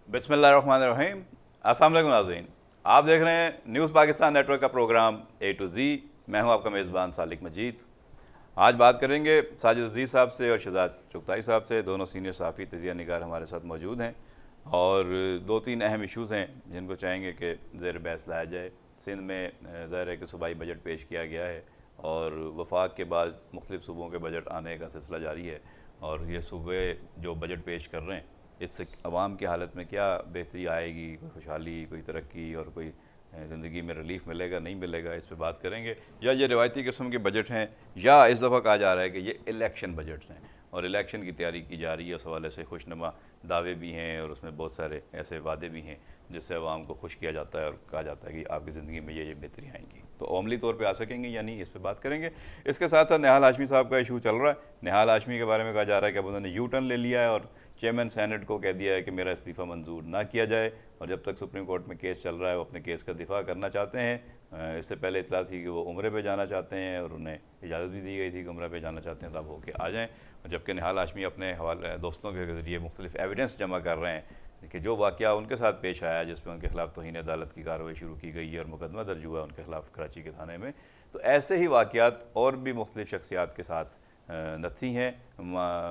बिस्मिल्लाहिर्रहमानिर्रहीम। अस्सलाम वालेकुम नाज़रीन, आप देख रहे हैं न्यूज़ पाकिस्तान नेटवर्क का प्रोग्राम A to Z। मैं हूं आपका मेज़बान सालिक मजीद। आज बात करेंगे साजिद अजीज़ साहब से और शहजाद चुगताई साहब से। दोनों सीनियर सहाफ़ी तजिया निगार हमारे साथ मौजूद हैं और दो तीन अहम इशूज़ हैं जिनको चाहेंगे कि ज़ेर बहस लाया जाए। सिंध में ज़ाहिर है कि सूबाई बजट पेश किया गया है और वफाक के बाद मुख्तलिफ़ सूबों के बजट आने का सिलसिला जारी है और ये सूबे जो बजट पेश कर रहे हैं इससे अवाम की हालत में क्या बेहतरी आएगी, कोई खुशहाली, कोई तरक्की और कोई ज़िंदगी में रिलीफ मिलेगा नहीं मिलेगा, इस पर बात करेंगे। या ये रिवायती किस्म के बजट हैं या इस दफ़ा कहा जा रहा है कि ये इलेक्शन बजट्स हैं और इलेक्शन की तैयारी की जा रही है। उस हवाले से खुशनुमा दावे भी हैं और उसमें बहुत सारे ऐसे वादे भी हैं जिससे अवाम को खुश किया जाता है और कहा जाता है कि आपकी ज़िंदगी में ये बेहतरी आएंगी। तो अमली तौर पे आ सकेंगे या नहीं, इस पर बात करेंगे। इसके साथ साथ निहाल हाशमी साहब का इशू चल रहा है। निहाल हाशमी के बारे में कहा जा रहा है कि अब उन्होंने यू टर्न ले लिया है और चेयरमैन सेनेट को कह दिया है कि मेरा इस्तीफ़ा मंजूर ना किया जाए और जब तक सुप्रीम कोर्ट में केस चल रहा है वो अपने केस का दिफा करना चाहते हैं। इससे पहले इतला थी कि वो उम्रे पे जाना चाहते हैं और उन्हें इजाज़त भी दी गई थी कि उम्रे पे जाना चाहते हैं तब होके आ जाएँ। जबकि निहाल हाशमी अपने हवाले दोस्तों के ज़रिए मुख्तलिफ एविडेंस जमा कर रहे हैं कि जो वाक़या उनके साथ पेश आया जिस पर उनके खिलाफ तौहीन अदालत की कार्रवाई शुरू की गई है और मुकदमा दर्ज हुआ उनके खिलाफ कराची के थाने में। तो ऐसे ही वाक़यात और भी मुख्तलिफ शख्सियात के साथ नथी हैं।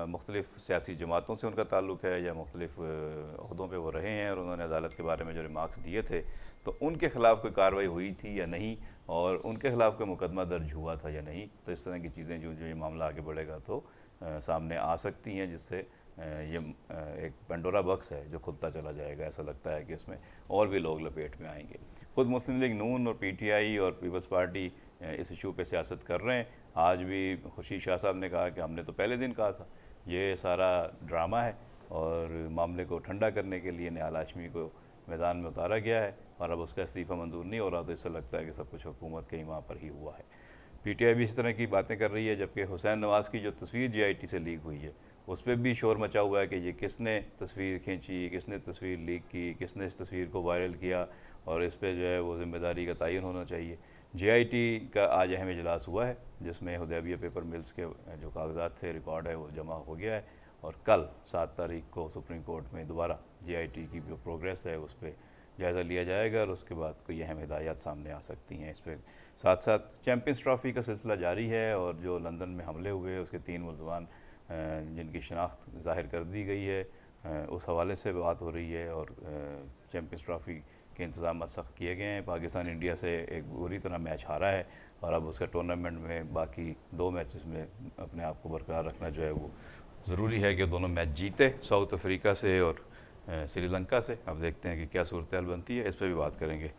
मुख्तलिफ़ सियासी जमातों से उनका ताल्लुक़ है या मुख्तलिफ़ अहदों पे वो रहे हैं और उन्होंने अदालत के बारे में जो रिमार्क्स दिए थे तो उनके ख़िलाफ़ कोई कार्रवाई हुई थी या नहीं और उनके ख़िलाफ़ कोई मुकदमा दर्ज हुआ था या नहीं। तो इस तरह की चीज़ें जो जो ये मामला आगे बढ़ेगा तो सामने आ सकती हैं जिससे ये एक पेंडोरा बॉक्स है जो खुलता चला जाएगा। ऐसा लगता है कि इसमें और भी लोग लपेट में आएंगे। ख़ुद मुस्लिम लीग नून और PTI और पीपल्स पार्टी इस इशू पे सियासत कर रहे हैं। आज भी खुर्शीद शाह साहब ने कहा कि हमने तो पहले दिन कहा था ये सारा ड्रामा है और मामले को ठंडा करने के लिए निहाल हाशमी को मैदान में उतारा गया है और अब उसका इस्तीफ़ा मंजूर नहीं हो रहा। तो इससे लगता है कि सब कुछ हुकूमत के ही वहाँ पर ही हुआ है। PTI भी इस तरह की बातें कर रही है। जबकि हुसैन नवाज़ की जो तस्वीर GIT से लीक हुई है उस पर भी शोर मचा हुआ है कि ये किसने तस्वीर खींची, किसने तस्वीर लीक की, किसने इस तस्वीर को वायरल किया और इस पर जो है वो ज़िम्मेदारी का तयन होना चाहिए। GIT का आज अहम इजलास हुआ है जिसमें हुदैबिया पेपर मिल्स के जो कागजात थे रिकॉर्ड है वो जमा हो गया है और कल 7 तारीख को सुप्रीम कोर्ट में दोबारा GIT की जो प्रोग्रेस है उस पर जायज़ा लिया जाएगा और उसके बाद कोई अहम हिदायत सामने आ सकती हैं। इस पर साथ साथ चैम्पियंस ट्रॉफ़ी का सिलसिला जारी है और जो लंदन में हमले हुए उसके 3 मुलज़मान जिनकी शनाख्त ज़ाहिर कर दी गई है उस हवाले से बात हो रही है और चैम्पियंस ट्रॉफ़ी के इंतज़ाम सख्त किए गए हैं। पाकिस्तान इंडिया से एक बुरी तरह मैच हारा है और अब उसका टूर्नामेंट में बाकी 2 मैचेस में अपने आप को बरकरार रखना जो है वो ज़रूरी है कि दोनों मैच जीते, साउथ अफ्रीका से और श्रीलंका से। अब देखते हैं कि क्या सूरत हाल बनती है, इस पर भी बात करेंगे।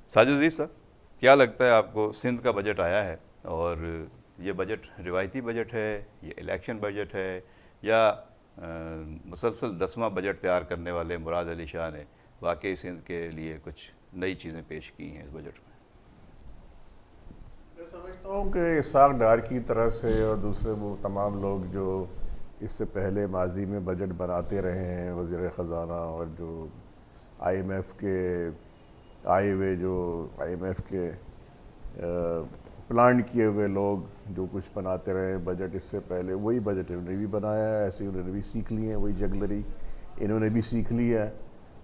साजिद अजीज़ साहब, क्या लगता है आपको सिंध का बजट आया है और ये बजट रिवायती बजट है, ये इलेक्शन बजट है या मुसलसल 10वां बजट तैयार करने वाले मुराद अली शाह ने वाकई सिंध के लिए कुछ नई चीज़ें पेश की हैं इस बजट में? मैं समझता हूँ कि इसाक डार की तरह से और दूसरे वो तमाम लोग जो इससे पहले माजी में बजट बनाते रहे हैं, वज़ीर ख़ज़ाना और जो IMF के आए हुए जो IMF के प्लान किए हुए लोग जो कुछ बनाते रहे बजट इससे पहले, वही बजट इन्होंने भी बनाया है। ऐसे उन्होंने भी सीख लिए हैं, वही जगलरी इन्होंने भी सीख ली है।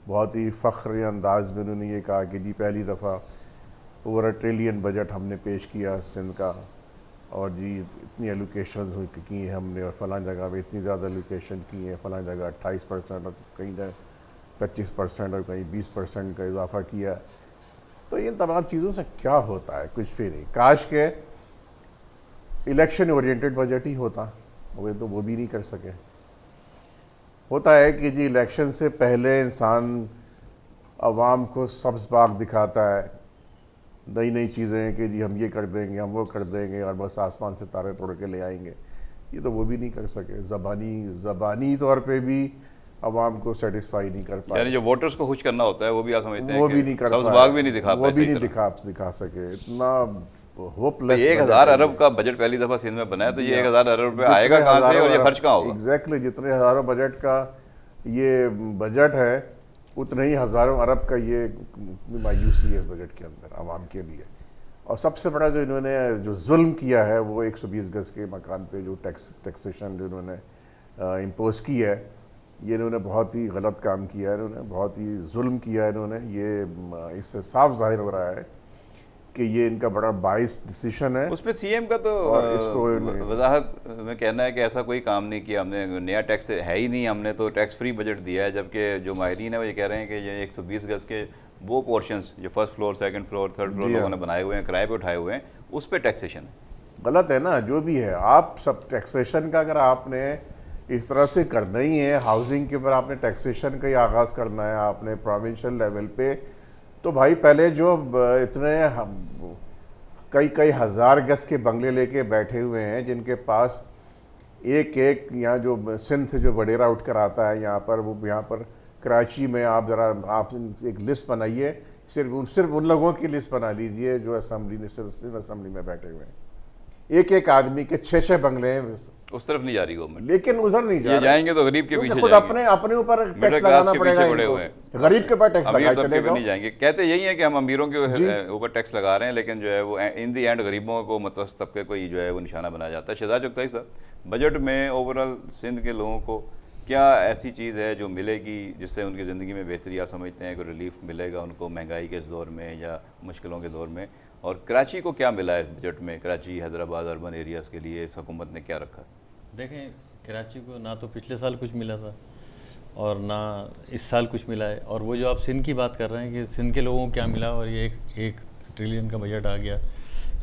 बहुत ही फ़ख्र अंदाज में उन्होंने ये कहा कि जी पहली दफ़ा ओवर $1 ट्रिलियन बजट हमने पेश किया सिंध का और जी इतनी एलोकेशंस की हैं हमने और फ़लाँ जगह पे इतनी ज़्यादा एलोकेशन की है, फ़लाँ जगह 28% और कहीं जगह 25% और कहीं 20% का इजाफ़ा किया। तो इन तमाम चीज़ों से क्या होता है, कुछ भी नहीं। काश के इलेक्शन ओरिएंटेड बजट ही होता, वो भी नहीं कर सके। होता है कि जी इलेक्शन से पहले इंसान अवाम को सब्ज़ बाग दिखाता है, नई नई चीज़ें कि जी हम ये कर देंगे, हम वो कर देंगे और बस आसमान से तारे तोड़ के ले आएंगे। ये तो वो भी नहीं कर सके। ज़बानी तौर पे भी अवाम को सेटिस्फाई नहीं कर पाए। यानी जो वोटर्स को खुश करना होता है वो भी आप समझते हैं वो भी नहीं कर सब्ज़ बाग भी नहीं दिखा वो पाए, भी नहीं दिखा सके। इतना होपलेस। 1000 अरब का बजट पहली दफ़ा सिंध में बना है तो ये 1000 अरब रुपये आएगा कहाँ से और ये खर्च कहाँ होगा? एग्जैक्टली जितने हज़ारों बजट का ये बजट है उतने ही हज़ारों अरब का ये मायूसी है बजट के अंदर आवाम के लिए। और सबसे बड़ा जो इन्होंने जो जुल्म किया है वो 120 गज़ के मकान पे जो टैक्सेशन जो इन्होंने इम्पोज की है, ये इन्होंने बहुत ही गलत काम किया है, इन्होंने बहुत ही जुल्म किया है इन्होंने। ये इससे साफ जाहिर हो रहा है कि ये इनका बड़ा बाइस डिसीजन है। उस पर सीएम का तो और इसको वजाहत में कहना है कि ऐसा कोई काम नहीं किया हमने, नया टैक्स है ही नहीं, हमने तो टैक्स फ्री बजट दिया है। जबकि जो माहिरीन है वो ये कह रहे हैं कि ये 120 गज के वो पोर्शंस जो first floor, second floor, third floor लोगों ने बनाए हुए हैं, किराए पे उठाए हुए हैं, उस पर टैक्सेशन है। गलत है ना, जो भी है। आप सब टैक्सेशन का अगर आपने इस तरह से करना ही है, हाउसिंग के ऊपर आपने टैक्सेशन का ही आगाज़ करना है आपने प्रोविंशियल लेवल पे, तो भाई पहले जो इतने कई कई हज़ार गज के बंगले लेके बैठे हुए हैं जिनके पास एक एक यहाँ जो सिंध से जो वडेरा उठ कर आता है यहाँ पर, वो यहाँ पर कराची में आप ज़रा आप एक लिस्ट बनाइए, सिर्फ उन लोगों की लिस्ट बना लीजिए जो असेंबली में बैठे हुए हैं। एक एक आदमी के 6-6 बंगले हैं। उस तरफ नहीं जा रही गवर्नमेंट, लेकिन उधर नहीं जा जाएंगे तो गरीब के पीछे खुद जाएंगे। अपने ऊपर टैक्स लगाना पड़ेगा इनको। गरीब के ऊपर टैक्स लगाए चले जाओ। नहीं जाएंगे, कहते यही है कि हम अमीरों के ऊपर टैक्स लगा रहे हैं, लेकिन जो है वो इन दी एंड गरीबों को, मतवसत तबके को ही जो है वो निशाना बनाया जाता है। शहजाद चुगताई साहब, बजट में ओवरऑल सिंध के लोगों को क्या ऐसी चीज़ है जो मिलेगी जिससे उनकी ज़िंदगी में बेहतरी आप समझते हैं, कोई रिलीफ मिलेगा उनको महंगाई के इस दौर में या मुश्किलों के दौर में? और कराची को क्या मिला है इस बजट में? कराची, हैदराबाद, अर्बन एरियाज़ के लिए इस हुकूमत ने क्या रखा? देखें, कराची को ना तो पिछले साल कुछ मिला था और ना इस साल कुछ मिला है। और वो जो आप सिंध की बात कर रहे हैं कि सिंध के लोगों को क्या मिला, और ये एक ट्रिलियन का बजट आ गया,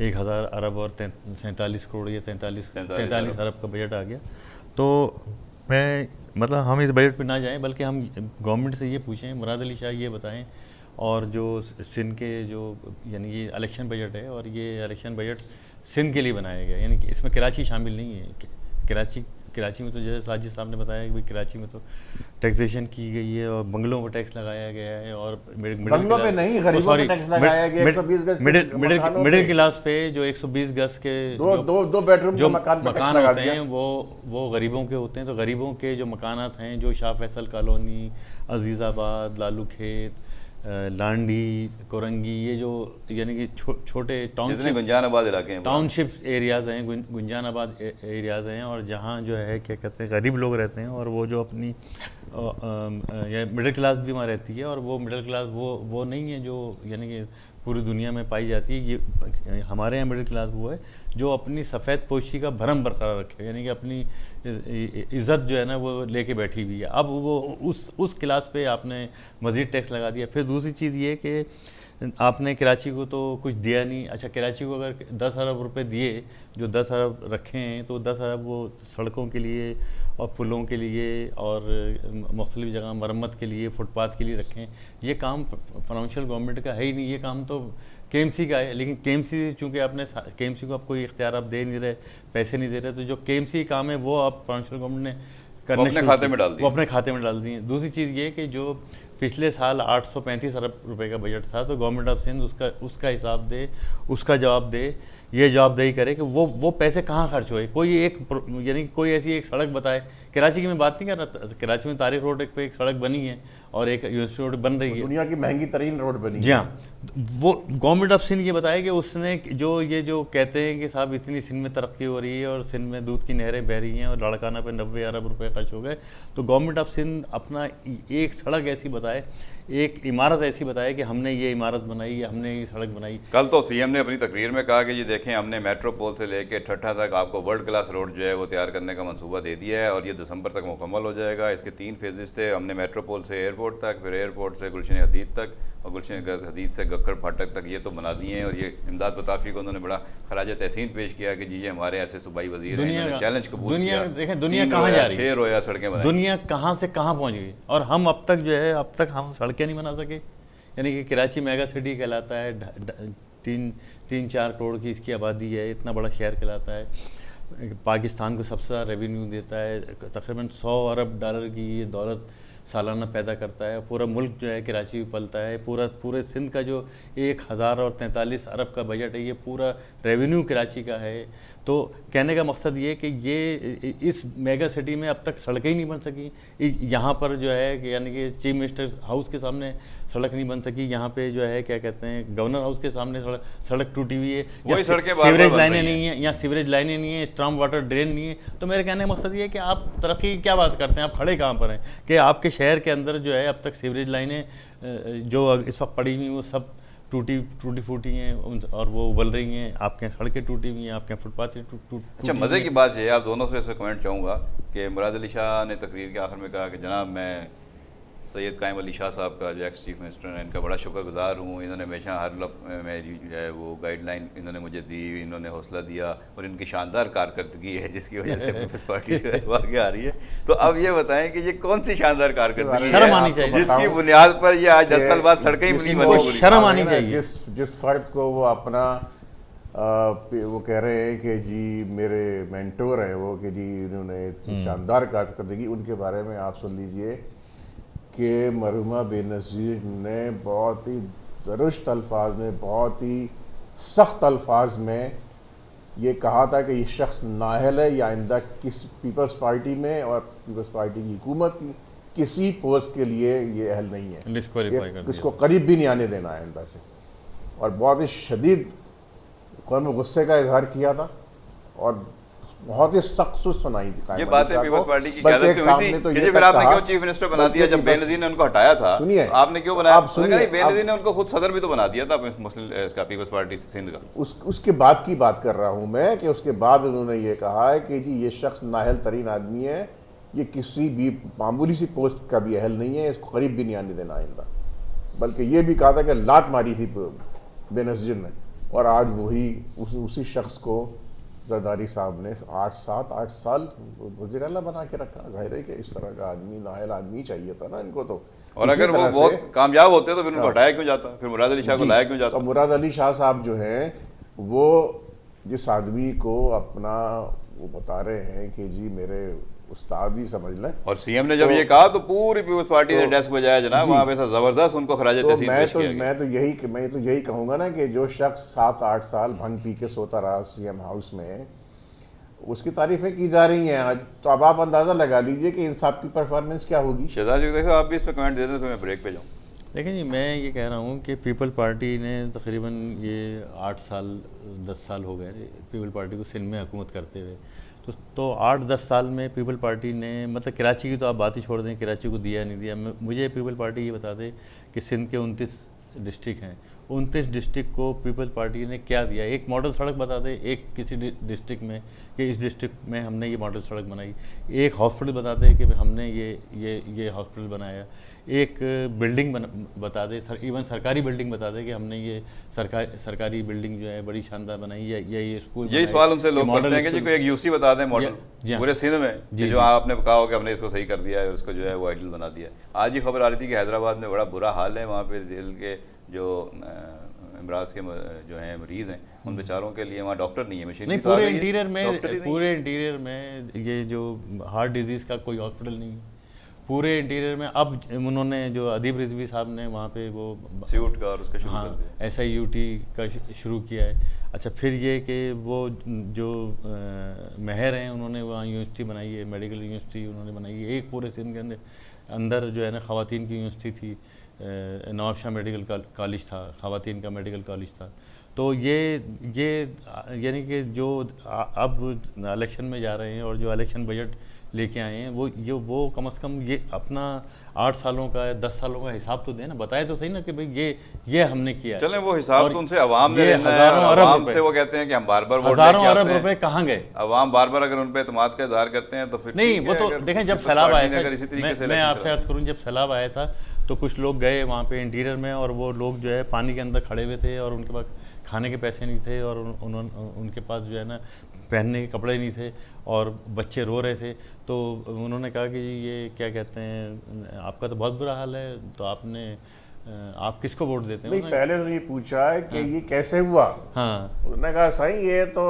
1000 अरब और 47 करोड़ या 43 अरब का बजट आ गया। तो मैं मतलब हम इस बजट पे ना जाएं, बल्कि हम गवर्नमेंट से ये पूछें, मुराद अली शाह ये बताएं, और जो सिंध के जो यानी ये इलेक्शन बजट है, और ये इलेक्शन बजट सिंध के लिए बनाया गया, यानी कि इसमें कराची शामिल नहीं है। कराची में तो जैसे साजिद साहब ने बताया कि भाई कराची में तो टैक्सेशन की गई है और बंगलों पर टैक्स लगाया गया है, और बंगलों पे नहीं, गरीबों पे टैक्स लगाया गया। 120 गज मिडिल क्लास पे जो 120 गज के दो बेडरूम जो मकान होते हैं वो गरीबों के होते हैं। तो गरीबों के जो मकानात हैं, जो शाह फैसल कॉलोनी, अजीज़ाबाद, लालू खेत, लांडी, कोरंगी, ये जो यानी कि छोटे गुंजानाबाद इलाके हैं, टाउनशिप एरियाज़ हैं, गुंजानाबाद एरियाज़ हैं, और जहाँ जो है क्या कहते हैं गरीब लोग रहते हैं, और वो जो अपनी मिडिल क्लास भी वहाँ रहती है। और वो मिडिल क्लास वो नहीं है जो यानी कि पूरी दुनिया में पाई जाती है। ये हमारे यहाँ मिडिल क्लास वो है जो अपनी सफ़ेद पोशी का भरम बरकरार रखे, यानी कि अपनी इज़्ज़त जो है ना वो लेके बैठी हुई है। अब वो उस क्लास पे आपने मज़ीद टैक्स लगा दिया। फिर दूसरी चीज़ ये कि आपने कराची को तो कुछ दिया नहीं। अच्छा, कराची को अगर 10 अरब रुपए दिए, जो 10 अरब रखे हैं, तो 10 अरब वो सड़कों के लिए और पुलों के लिए और मुख्तलिफ़ जगह मरम्मत के लिए, फुटपाथ के लिए रखें। ये काम फाइनेंशियल गवर्नमेंट का है ही नहीं, ये काम तो KMC का है। लेकिन KMC चूँकि आपने KMC को आप कोई इख्तियार आप दे नहीं रहे, पैसे नहीं दे रहे, तो जो KMC काम है वो आप फाइनेंशियल गवर्नमेंट ने करने अपने खाते में डाल दिए। वो अपने खाते में डाल दिए। दूसरी चीज़ ये कि जो पिछले साल 835 अरब रुपए का बजट था, तो गवर्नमेंट ऑफ सिंध उसका हिसाब दे, उसका जवाब दे, ये जवाबदेही करे कि वो पैसे कहाँ खर्च हुए। कोई एक यानी कोई ऐसी एक सड़क बताए। कराची की मैं बात नहीं कर रहा, कराची में तारिक रोड पे एक सड़क बनी है और एक यूनिवर्सिटी रोड बन रही है, दुनिया की महंगी तरीन रोड बनी। जी हाँ, वो गवर्नमेंट ऑफ सिंध ये बताया कि उसने जो कहते हैं कि साहब इतनी सिंध में तरक्की हो रही है और सिंध में दूध की नहरें बह रही हैं और लाड़काना पे 90 अरब रुपए खर्च हो गए, तो गवर्नमेंट ऑफ सिंध अपना एक सड़क ऐसी बताए, एक इमारत ऐसी बताए कि हमने ये इमारत बनाई या हमने ये सड़क बनाई। कल तो सीएम ने अपनी तकरीर में कहा कि ये देखें, हमने मेट्रोपोल से लेके ठट्ठा तक आपको वर्ल्ड क्लास रोड जो है वो तैयार करने का मंसूबा दे दिया है और ये दिसंबर तक मुकम्मल हो जाएगा। इसके 3 फेजेस थे। हमने मेट्रोपोल से एयरपोर्ट तक, फिर एयरपोर्ट से गुलशन हदीद तक और गुलशन हदीद से गक्कड़ फाटक तक ये तो बना दिए हैं। और ये इमदाद बताफी को उन्होंने बड़ा खराज तहसीन पेश किया कि जी ये हमारे ऐसे सूबाई वजीर हैं, चैलेंज कबूल किया। देखें दुनिया कहाँ जा रही है, 6 रोया सड़कें बनाई, दुनिया कहाँ से कहाँ पहुँच गई, और हम अब तक हम सड़कें नहीं बना सके। यानी कि कराची मेगा सिटी कहलाता है, 3-4 करोड़ की इसकी आबादी है, इतना बड़ा शहर कहलाता है, पाकिस्तान को सबसे ज़्यादा रेवेन्यू देता है, तकरीबन 100 अरब डॉलर की ये दौलत सालाना पैदा करता है। पूरा मुल्क जो है कराची में पलता है। पूरे सिंध का जो 1043 अरब का बजट है, ये पूरा रेवेन्यू कराची का है। तो कहने का मकसद ये कि ये इस मेगा सिटी में अब तक सड़कें ही नहीं बन सकी। यहाँ पर जो है कि यानी कि चीफ मिनिस्टर हाउस के सामने सड़क नहीं बन सकी, यहाँ पे जो है क्या कहते हैं गवर्नर हाउस के सामने सड़क टूटी हुई है, वही सड़कें सीवरेज लाइनें नहीं है, यहाँ सीवरेज लाइनें नहीं है, स्ट्रॉम वाटर ड्रेन नहीं है। तो मेरे कहने का मकसद ये है कि आप तरक्की की क्या बात करते हैं, आप खड़े कहाँ पर हैं कि आपके शहर के अंदर जो है अब तक सीवरेज लाइनें जो इस वक्त पड़ी हुई वो सब टूटी फूटी हैं और वो उबल रही हैं, आपके यहाँ सड़कें टूटी हुई हैं, आपके यहाँ फुटपाथ टूटी। अच्छा, मज़े की बात ये है, आप दोनों से ऐसे कमेंट चाहूँगा कि मुराद अली शाह ने तकरीर के आखिर में कहा कि जनाब मैं सैयद कायम अली शाह साहब का जो एक्स चीफ मिनिस्टर हैं इनका बड़ा शुक्रगुजार हूँ, इन्होंने हमेशा हर में जो है वो गाइडलाइन इन्होंने मुझे दी, इन्होंने हौसला दिया और इनकी शानदार कारकर्दगी है जिसकी वजह से पीपल्स पार्टी जो है वो आगे आ रही है। तो अब ये बताएं कि ये कौन सी शानदार कारकर्दगी शर्म आनी चाहिए जिसकी बुनियाद पर ये आज 10 साल बाद सड़कें ही नहीं बनी। शर्म आनी चाहिए। जिस फर्द को वो अपना वो कह रहे हैं कि जी मेरे मेंटोर हैं वो, कि जी इन्होंने शानदार कारकर्दगी, उनके बारे में आप सुन लीजिए कि मरहुमा बेनज़ीर ने बहुत ही दुरुस्त अल्फाज में, बहुत ही सख्त अल्फाज में ये कहा था कि ये शख्स नाअहल है, या आइंदा किस पीपल्स पार्टी में और पीपल्स पार्टी की हुकूमत की किसी पोस्ट के लिए ये अहल नहीं है, इसको करीब भी नहीं आने देना आइंदा से। और बहुत ही शदीद कौन में गुस्से का इजहार किया था और बहुत ही सख्त सुनाई थी। ये बातें पीपल्स पार्टी की क़यादत से हुई थी कि फिर आपने क्यों चीफ मिनिस्टर बना दिया जब बेनज़ीर ने उनको हटाया था? सुनिए, तो आपने क्यों बनाया? बेनज़ीर ने उनको खुद सदर भी तो बना दिया था मुस्लिम इसका पीपल्स पार्टी सिंध का। उसके बाद की बात कर रहा हूँ मैं कि उसके बाद उन्होंने ये कहा है कि जी ये शख्स नाअहल तरीन आदमी है, ये किसी भी मामूली सी पोस्ट का भी अहल नहीं है, इसको करीब भी नहीं आने देना आइंदा। बल्कि ये भी कहा था कि लात मारी थी बेनज़ीर ने, और आज वही उसी शख्स को जरदारी साहब ने 8 साल वज़ीर आला बना के रखा। जाहिर है कि इस तरह का आदमी, नाअहल आदमी चाहिए था ना इनको। तो और अगर वो बहुत कामयाब होते तो फिर उनको हटाया क्यों जाता, फिर मुराद अली शाह को लाया क्यों जाता? तो मुराद अली शाह साहब जो हैं वो जिस आदमी को अपना वो बता रहे हैं कि जी मेरे उस्ताद ही समझ लें, और सीएम ने जब ये कहा तो पूरी पीपल्स पार्टी ने डेस्क बजाया जनाब, वहाँ पे जबरदस्त उनको खराज तहसीन पेश किया गया। मैं तो यही कहूँगा ना कि जो शख्स 7-8 साल भंग पी के सोता रहा सीएम हाउस में, उसकी तारीफें की जा रही हैं आज, तो अब आप अंदाज़ा लगा लीजिए कि इंसाफ की परफॉर्मेंस क्या होगी। शहजाद जी आप भी इस पर कमेंट दे दें तो मैं ब्रेक पे जाऊँ। देखिए जी, मैं ये कह रहा हूँ कि पीपल पार्टी ने तकरीबन ये 8 साल 10 साल हो गए पीपल पार्टी को सिंध में हुकूमत करते हुए। तो 8-10 साल में पीपल पार्टी ने, मतलब कराची की तो आप बात ही छोड़ दें, कराची को दिया नहीं दिया। मुझे पीपल पार्टी ये बता दे कि सिंध के 29 डिस्ट्रिक्ट हैं, 29 डिस्ट्रिक्ट को पीपल पार्टी ने क्या दिया? एक मॉडल सड़क बता दे एक किसी डिस्ट्रिक्ट में कि इस डिस्ट्रिक्ट में हमने ये मॉडल सड़क बनाई। एक हॉस्पिटल बता दे कि हमने ये हॉस्पिटल बनाया। एक बिल्डिंग बता दे, इवन सरकारी बिल्डिंग बता दे कि हमने ये सरकारी बिल्डिंग जो है बड़ी शानदार बनाई, या ये स्कूल। यही सवाल उनसे लोग करते हैं कि जी कोई एक यूसी बता दें मॉडल पूरे सिंध में जो आपने कहा हो कि हमने इसको सही कर दिया है, उसको जो है वो आइडियल बना दिया। आज ही खबर आ रही थी कि हैदराबाद में बड़ा बुरा हाल है, वहाँ पे दिल के जो अमराज के जो हैं मरीज़ हैं उन बेचारों के लिए वहाँ डॉक्टर नहीं है, मशीन नहीं। पूरे इंटीरियर में ये जो हार्ट डिजीज़ का कोई हॉस्पिटल नहीं है पूरे इंटीरियर में। अब उन्होंने जो अदीब रिजवी साहब ने वहाँ पे वो सीयूट का और उसका शुरू कर दिया, SIUT का शुरू किया है। अच्छा, फिर ये कि वो जो महर हैं उन्होंने वहाँ यूनिवर्सिटी बनाई है, मेडिकल यूनिवर्सिटी उन्होंने बनाई है। एक पूरे सिंध के अंदर जो है ना ख़वातीन की यूनिवर्सिटी थी, नवाब शाह मेडिकल कॉलेज था, ख़वातीन का मेडिकल कॉलेज था। तो ये यानी कि जो अब इलेक्शन में जा रहे हैं और जो इलेक्शन बजट लेके आए हैं वो कम से कम ये अपना 8 सालों का 10 सालों का हिसाब तो दें ना, बताए तो सही ना कि भाई ये हमने किया है। चलें वो हिसाब तो उनसे अवाम ने लेना है, अवाम से वो कहते हैं कि हम बार-बार वोट लेके आते हैं। हज़ारों अरब रुपए कहाँ गए? अवाम बार-बार अगर उन पे एतमाद का इजहार करते हैं तो फिर नहीं, वो तो देखें जब सैलाब आया था, मैं आपसे अर्ज करूँ, जब सैलाब आया था तो कुछ लोग गए वहाँ पे इंटीरियर में, और वो लोग जो है पानी के अंदर खड़े हुए थे और उनके पास खाने के पैसे नहीं थे, और उनके पास जो है ना पहनने के कपड़े नहीं थे, और बच्चे रो रहे थे। तो उन्होंने कहा कि ये क्या कहते हैं, आपका तो बहुत बुरा हाल है, तो आप किसको वोट देते हैं? नहीं, पहले उन्होंने पूछा है कि ये कैसे हुआ। हाँ, उन्होंने कहा सही ये तो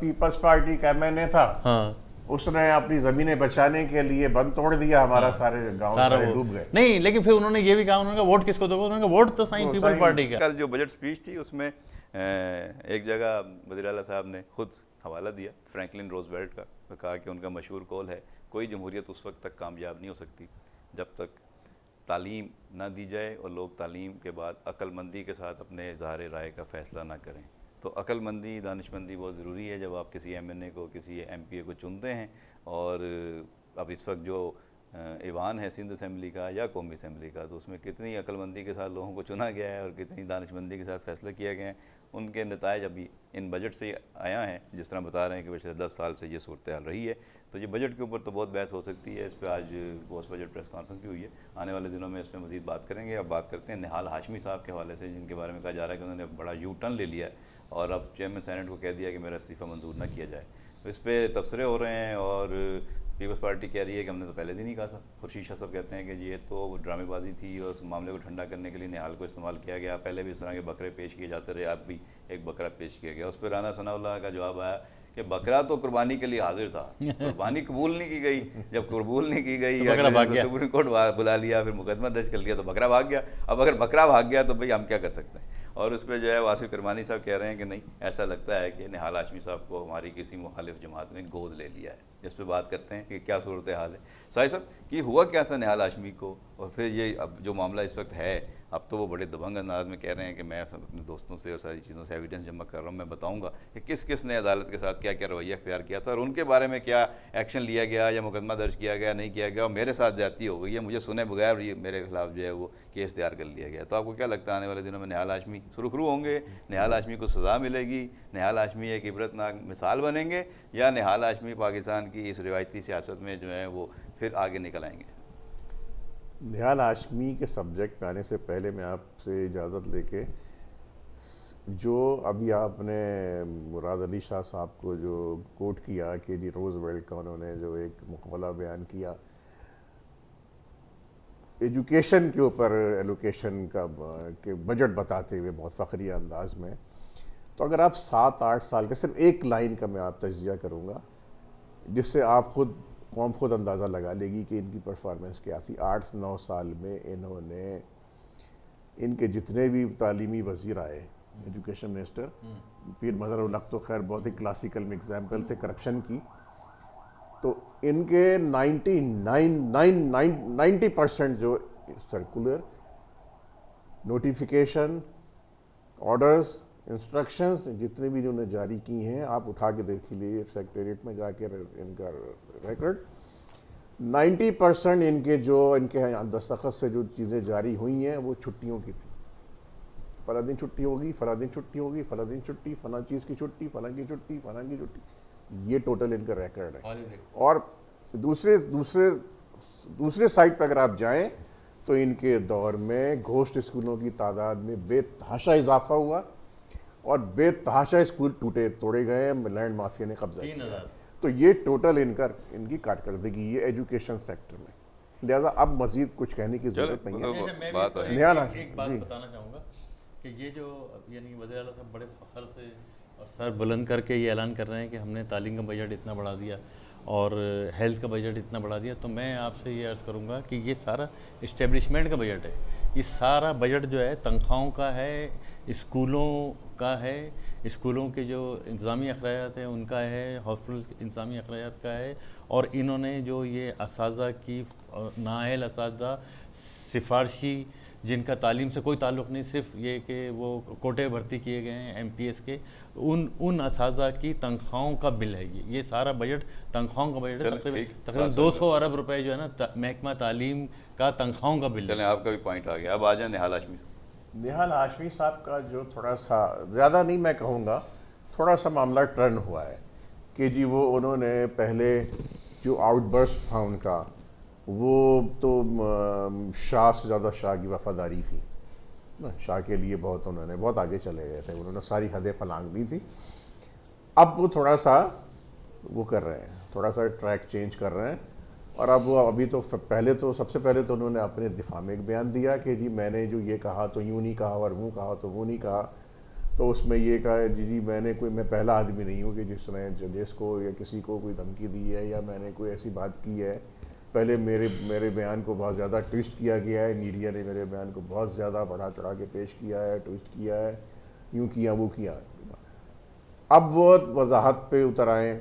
पीपल्स पार्टी का MNA था। हाँ, उसने अपनी ज़मीनें बचाने के लिए बंद तोड़ दिया, हमारा सारे गांव सारे डूब गए। नहीं, लेकिन फिर उन्होंने ये भी कहा, उन्होंने कहा वोट किसको दोगे? उन्होंने कहा वोट तो सही पीपल्स पार्टी का। कल जो बजट स्पीच थी उसमें एक जगह वज़ीर आला साहब ने खुद हवाला दिया फ्रैंकलिन रोजवेल्ट का, तो कहा कि उनका मशहूर कौल है, कोई जमहूरियत उस वक्त तक कामयाब नहीं हो सकती जब तक तालीम ना दी जाए और लोग तालीम के बाद अक्लमंदी के साथ अपने इज़हार राय का फ़ैसला ना करें। तो अक्लमंदी, दानिशमंदी बहुत ज़रूरी है जब आप किसी MNA को, किसी MPA को चुनते हैं। और अब इस वक्त जो ईवान है सिंध असम्बली का या कौमी असम्बली का, तो उसमें कितनी अक्लमंदी के साथ लोगों को चुना गया है और कितनी दानिशमंदी के साथ फ़ैसले किए गए हैं, उनके नताइज अभी इन बजट से आया है। जिस तरह बता रहे हैं कि पिछले 10 साल से ये सूरत हाल रही है, तो ये बजट के ऊपर तो बहुत बहस हो सकती है। इस पर आज पोस्ट बजट प्रेस कॉन्फ्रेंस भी हुई है, आने वाले दिनों में इस पर मज़ीद बात करेंगे। अब बात करते हैं निहाल हाशमी साहब के हवाले से, जिनके बारे में कहा जा रहा है कि उन्होंने बड़ा यू टर्न ले लिया है और अब चेयरमैन सेनेट को कह दिया कि मेरा इस्तीफ़ा मंजूर ना किया जाए। तो इस पर तबसरे हो रहे हैं और पीपल्स पार्टी कह रही है कि हमने तो पहले दिन ही कहा था। खुर्शीद शाह साहब कहते हैं कि ये तो ड्रामेबाजी थी और उस मामले को ठंडा करने के लिए निहाल को इस्तेमाल किया गया। पहले भी इस तरह के बकरे पेश किए जाते रहे, अब भी एक बकरा पेश किया गया। उस पर राना सनाउल्लाह का जवाब आया कि बकरा तो कुर्बानी के लिए हाजिर था, कुर्बानी कबूल नहीं की गई। जब कबूल नहीं की गई, सुप्रीम कोर्ट बुला लिया, फिर मुकदमा दर्ज कर लिया, तो बकरा भाग गया। अब अगर बकरा भाग गया तो भाई हम क्या कर सकते हैं। और उस पर जो है वासिफ करमानी साहब कह रहे हैं कि नहीं, ऐसा लगता है कि निहाल हाशमी साहब को हमारी किसी मुखालिफ जमात ने गोद ले लिया है। इस पर बात करते हैं कि क्या सूरत हाल है। साहिब साहब कि हुआ क्या था निहाल हाशमी को, और फिर ये अब जो मामला इस वक्त है, अब तो वो बड़े दबंग अंदाज में कह रहे हैं कि मैं अपने दोस्तों से और सारी चीज़ों से एविडेंस जमा कर रहा हूँ, मैं बताऊँगा कि किस किस ने अदालत के साथ क्या क्या रवैया अख्तियार किया था और उनके बारे में क्या एक्शन लिया गया या मुकदमा दर्ज किया गया, नहीं किया गया, और मेरे साथ ज्यादती हो गई है, मुझे सुने बगैर ये मेरे खिलाफ जो है वो केस तैयार कर लिया गया। तो आपको क्या लगता है आने वाले दिनों में निहाल हाशमी सुरखरू होंगे, निहाल हाशमी को सज़ा मिलेगी, निहाल हाशमी एक इबरतनाक मिसाल बनेंगे, या निहाल हाशमी पाकिस्तान की इस रिवायती सियासत में जो है वो फिर आगे निकल आएंगे? निहाल हाशमी के सब्जेक्ट पे आने से पहले मैं आपसे इजाज़त लेके, जो अभी आपने मुराद अली शाह साहब को जो कोट किया कि जी रोज़वेल्ट का उन्होंने जो एक मुक़ाबला बयान किया एजुकेशन के ऊपर, एलोकेशन का के बजट बताते हुए बहुत फ़खरिया अंदाज में, तो अगर आप 7-8 साल के सिर्फ एक लाइन का मैं आप तज्ज़िया करूँगा जिससे आप कौम खुद अंदाज़ा लगा लेगी कि इनकी परफॉर्मेंस क्या थी। 8-9 साल में इन्होंने, इनके जितने भी तालीमी वज़ीर आए, एजुकेशन मिनिस्टर पीर मज़हर उल हक तो खैर बहुत ही क्लासिकल में एग्जाम्पल थे करप्शन की, तो इनके 90% जो सर्कुलर, नोटिफिकेशन, ऑर्डर्स, इंस्ट्रक्शंस जितने भी इन्होंने जारी की हैं, आप उठा के देख लीजिए सेक्रेटरीट में जाके इनका रिकॉर्ड, 90% इनके जो इनके दस्तखत से जो चीज़ें जारी हुई हैं वो छुट्टियों की थी। फला दिन छुट्टी होगी, फला दिन छुट्टी होगी, फला दिन छुट्टी, फला चीज़ की छुट्टी, फला की छुट्टी, फला की छुट्टी, ये टोटल इनका रिकॉर्ड है। और दूसरे साइड पर अगर आप जाएं तो इनके दौर में घोस्ट स्कूलों की तादाद में बेतहाशा इजाफा हुआ और बेतहाशा स्कूल तोड़े गए, लैंड माफिया ने कब्जा किया। तो ये टोटल इनकी कारकर्दगी ये एजुकेशन सेक्टर में, लिहाजा अब मजीद कुछ कहने की जरूरत नहीं है। एक बात बताना चाहूँगा कि ये जो यानी वज़ीर आला साहब बड़े फ़ख्र से और सर बुलंद करके ये ऐलान कर रहे हैं कि हमने तालीम का बजट इतना बढ़ा दिया और हेल्थ का बजट इतना बढ़ा दिया, तो मैं आपसे ये अर्ज़ करूँगा कि ये सारा इस्टेब्लिशमेंट का बजट है। ये सारा बजट जो है तनख्वाहों का है, स्कूलों का है, स्कूलों के जो इंतज़ामी अखराजात हैं उनका है, हॉस्पिटल इंतज़ामी अखराजात का है, और इन्होंने जो ये असातिज़ा की नाअहल असातिज़ा सिफारशी जिनका तालीम से कोई ताल्लुक़ नहीं, सिर्फ ये कि वो कोटे भर्ती किए गए हैं MPS के, उन असातिज़ा की तनख्वाहों का बिल है। ये सारा बजट तनख्वाहों का बजट है। तकरीबन 200 अरब रुपए जो है ना महकमा तालीम का तनख्वाहों का बिल। चलें, आपका भी पॉइंट आ गया। अब आ जाए निहाल हाशमी। निहाल हाशमी साहब का जो थोड़ा सा, ज़्यादा नहीं मैं कहूँगा, थोड़ा सा मामला टर्न हुआ है कि जी वो उन्होंने पहले जो आउटबर्स्ट था उनका, वो तो शाह से ज़्यादा शाह की वफ़ादारी थी ना, शाह के लिए बहुत उन्होंने बहुत आगे चले गए थे, उन्होंने सारी हदें फलांग दी थी। अब वो थोड़ा सा वो कर रहे हैं, थोड़ा सा ट्रैक चेंज कर रहे हैं, और अब वो अभी तो सबसे पहले तो उन्होंने अपने दिफा में एक बयान दिया कि जी मैंने जो ये कहा तो यूँ नहीं कहा और वो कहा तो वो नहीं कहा। तो उसमें ये कहा जी मैं पहला आदमी नहीं हूँ कि जिसने जजेस को या किसी को कोई धमकी दी है या मैंने कोई ऐसी बात की है। पहले मेरे बयान को बहुत ज़्यादा ट्विस्ट किया गया है, मीडिया ने मेरे बयान को बहुत ज़्यादा बढ़ा चढ़ा के पेश किया है, ट्विस्ट किया है, यूँ किया वो किया। अब वो वजाहत पे उतर आए।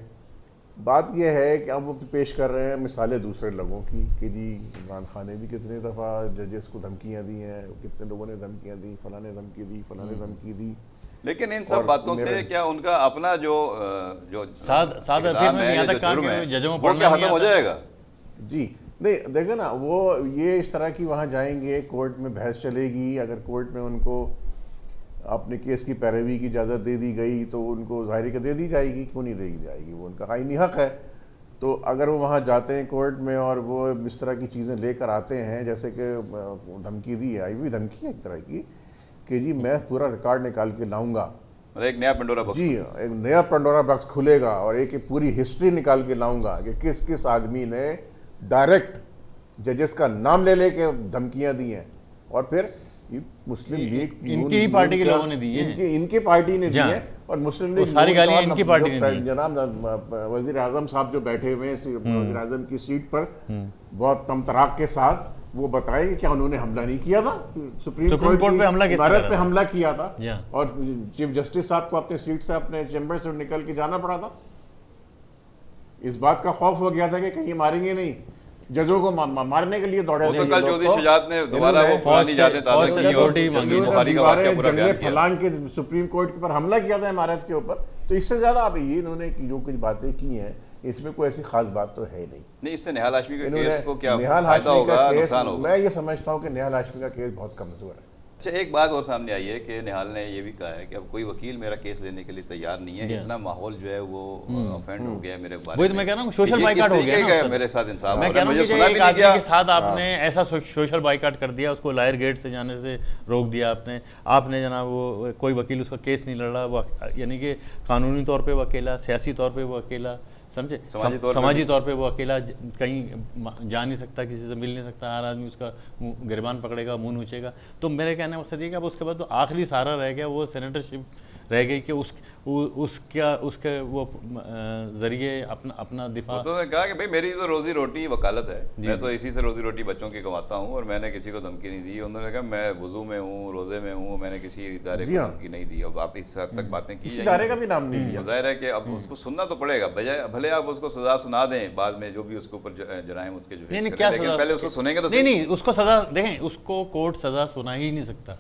बात यह है कि अब वो पेश कर रहे हैं मिसालें दूसरे लोगों की कि जी इमरान खान ने भी कितनी दफ़ा जजेस को धमकियां दी हैं, कितने लोगों ने धमकियां दी, फलां ने धमकी दी, फलां ने धमकी दी। लेकिन इन सब बातों से क्या उनका अपना जो इक़दाम है, जो जुर्म है, वो क्या खत्म हो जाएगा? जी नहीं, देखे ना, वो ये इस तरह की वहाँ जाएंगे, कोर्ट में बहस चलेगी, अगर कोर्ट में उनको अपने केस की पैरवी की इजाज़त दे दी गई तो उनको ज़ाहिर के दे दी जाएगी, क्यों नहीं दी जाएगी, वो उनका आईनी हक़ है। तो अगर वो वहाँ जाते हैं कोर्ट में और वो इस तरह की चीज़ें लेकर आते हैं, जैसे कि धमकी दी है, आई हुई धमकी है एक तरह की कि जी मैं पूरा रिकॉर्ड निकाल के लाऊंगा, एक नया पंडोरा बॉक्स, जी एक नया पंडोरा बॉक्स खुलेगा और एक पूरी हिस्ट्री निकाल के लाऊंगा कि किस किस आदमी ने डायरेक्ट जजेस का नाम ले लेके धमकियां दी हैं, और फिर मुस्लिम लीग इनकी ही पार्टी के लोगों ने दी है, इनकी पार्टी ने दी है, और मुस्लिम लीग सारी गालियां इनकी पार्टी ने दी। जनाब वजीर आजम साहब जो बैठे हुए हैं वजीर आजम की सीट पर, बहुत तमतराक के साथ वो बताएं कि क्या उन्होंने हमला नहीं किया था, सुप्रीम कोर्ट पे हमला इमारत पे हमला किया था, और चीफ जस्टिस साहब को अपने सीट से, अपने चैम्बर से निकल के जाना पड़ा था। इस बात का खौफ हो गया था कि कहीं मारेंगे नहीं, जजों को मारने के लिए दौड़े थे। तो कल चौधरी शजात ने दोबारा वो पुरानी यादें ताज़ा की और बुखारी का वाक़या पूरा बयान किया, फलांग के सुप्रीम कोर्ट के ऊपर हमला किया था इमारत के ऊपर। तो इससे ज़्यादा अब ये इन्होंने जो कुछ बातें की हैं, इसमें कोई ऐसी खास बात तो है नहीं। इससे निहाल हाशमी के केस को क्या फायदा होगा, नुकसान होगा? मैं ये समझता हूँ कि निहाल हाशमी का केस बहुत कमज़ोर है। अच्छा, एक बात और सामने आई है कि निहाल ने ये भी कहा है कि अब कोई वकील मेरा केस लेने के लिए तैयार नहीं है, इतना माहौल जो है वो ऑफेंड हो गया मेरे बारे में। वही तो मैं कह रहा हूँ, सोशल बाइकाट हो गया ना मेरे साथ इंसाफ। मैं कह रहा हूँ कि एक आदमी के साथ आपने ऐसा सोशल बाइकाट कर दिया, उसको लायर गेट से जाने से रोक दिया आपने जनाब, वो कोई वकील उसका केस नहीं लड़ रहा, वो यानी कि कानूनी तौर पर वो अकेला, सियासी तौर पर वो अकेला, समझे, समाजी तौर पे वो अकेला कहीं जा नहीं सकता, किसी से मिल नहीं सकता, हर आदमी उसका गिरबान पकड़ेगा, मुंह नोचेगा। तो मेरे कहने का मकसद ये कि अब उसके बाद तो आखिरी सहारा रह गया, वो सेनेटरशिप रह गई कि उसके वो जरिए अपना दिफा। तो ने कहा कि भाई मेरी तो रोजी रोटी वकालत है, मैं तो इसी से रोजी रोटी बच्चों की कमाता हूँ और मैंने किसी को धमकी नहीं दी। उन्होंने कहा मैं वुजू में हूँ, रोजे में हूँ, मैंने किसी इदारे को धमकी नहीं दी। अब आप इस हद तक बातें की, इदारे का भी नाम नहीं लिया, जाहिर है कि अब उसको सुनना तो पड़ेगा, बजाय भले आप उसको सजा सुना दें बाद में, जो भी उसके ऊपर जराइम उसके जो फेस करें, लेकिन पहले उसको सुनेंगे तो नहीं, उसको सजा देखें, उसको कोर्ट सजा सुना ही नहीं सकता,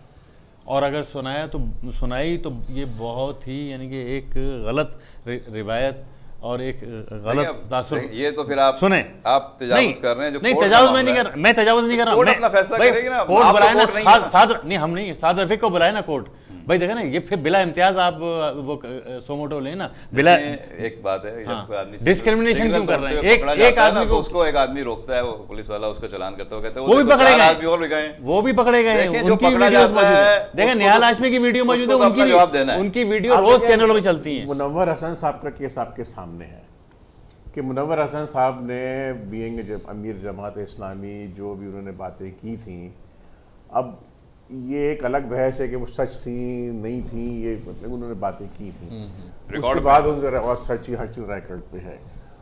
और अगर सुनाई तो ये बहुत ही यानी कि एक गलत रिवायत और एक गलत तासुर। ये तो फिर आप सुने, आप तजावुज कर रहे हैं। नहीं, तजावुज मैं नहीं कर रहा, मैं तजावुज नहीं कर रहा, कोर्ट अपना फैसला करेगी ना, कोर्ट बुलाए ना, नहीं हम नहीं, साद रफीक को बुलाए ना कोर्ट, भाई देखे ना, ये फिर बिला इम्तियाज आप वो सोमोटो ले ना, बिला एक बात है, जब कोई आदमी डिस्क्रिमिनेशन क्यों कर रहे हैं, एक आदमी को, उसको एक आदमी रोकता है, वो पुलिस वाला उसको चालान करता है, कहते हैं वो भी पकड़े गए, आदमी और भी गए, वो भी पकड़े गए, उनकी वीडियो मौजूद है। देखें निहाल हाशमी की वीडियो मौजूद है, उनकी वीडियो रोज चैनलों में चलती है। मुनव्वर हसन साहब का केस आपके सामने है कि मुनव्वर हसन साहब ने बीइंग अमीर जमात इस्लामी जो भी उन्होंने बातें की थी, अब ये एक अलग बहस है कि वो सच थी नहीं थी, ये मतलब उन्होंने बातें की थी, उसके बाद उनसे और सच ही हर चीज़ रिकॉर्ड पे है।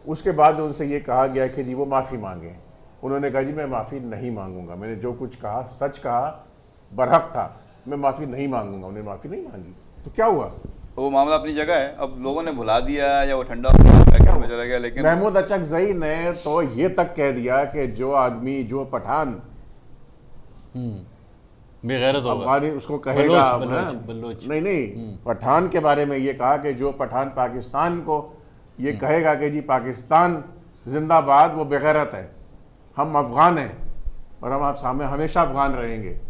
उसके बाद उनसे ये कहा गया कि जी वो माफ़ी मांगे, उन्होंने कहा जी मैं माफ़ी नहीं मांगूंगा, मैंने जो कुछ कहा सच कहा, बरहक था, मैं माफ़ी नहीं मांगूंगा। उन्होंने माफ़ी नहीं मांगी, तो क्या हुआ? वो मामला अपनी जगह है, अब लोगों ने भुला दिया या वो ठंडा में चला गया। लेकिन महमूद अचकज़ई ने तो ये तक कह दिया कि जो आदमी, जो पठान बेगैरत होगा, उसको कहेगा नहीं, पठान के बारे में ये कहा कि जो पठान पाकिस्तान को ये कहेगा कि जी पाकिस्तान जिंदाबाद, वो बेगैरत है, हम अफगान हैं और हम आप सामने हमेशा अफगान रहेंगे।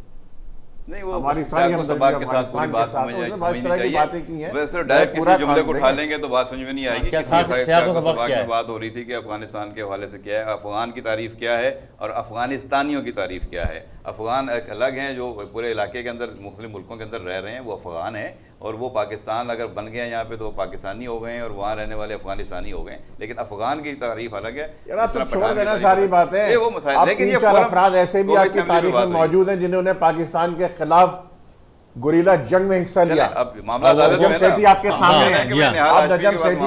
नहीं, वो हमारी सारी हम सबाक के साथ पूरी बात समझनी चाहिए। वैसे डायरेक्ट किसी जुमले को उठा लेंगे तो बात समझ में नहीं आएगी। सबाक में बात हो रही थी कि अफगानिस्तान के हवाले से क्या है, अफगान की तारीफ क्या है और अफगानिस्तानियों की तारीफ क्या है। अफगान एक अलग हैं जो पूरे इलाके के अंदर मुख्तलिफ मुल्कों के अंदर रह रहे हैं, वो अफगान हैं, और वो पाकिस्तान अगर बन गए यहाँ पे तो वो पाकिस्तानी हो गए हैं और वहाँ रहने वाले अफगानिस्तानी हो गए। लेकिन अफगान की तारीफ अलग है, सारी बातें वो मसाइल। लेकिन ये अफराद ऐसे भी आपकी तारीख में मौजूद हैं जिन्होंने पाकिस्तान के खिलाफ गुरीला जंग में हिस्सा लिया। अब मामला अदालत में आपके सामने है,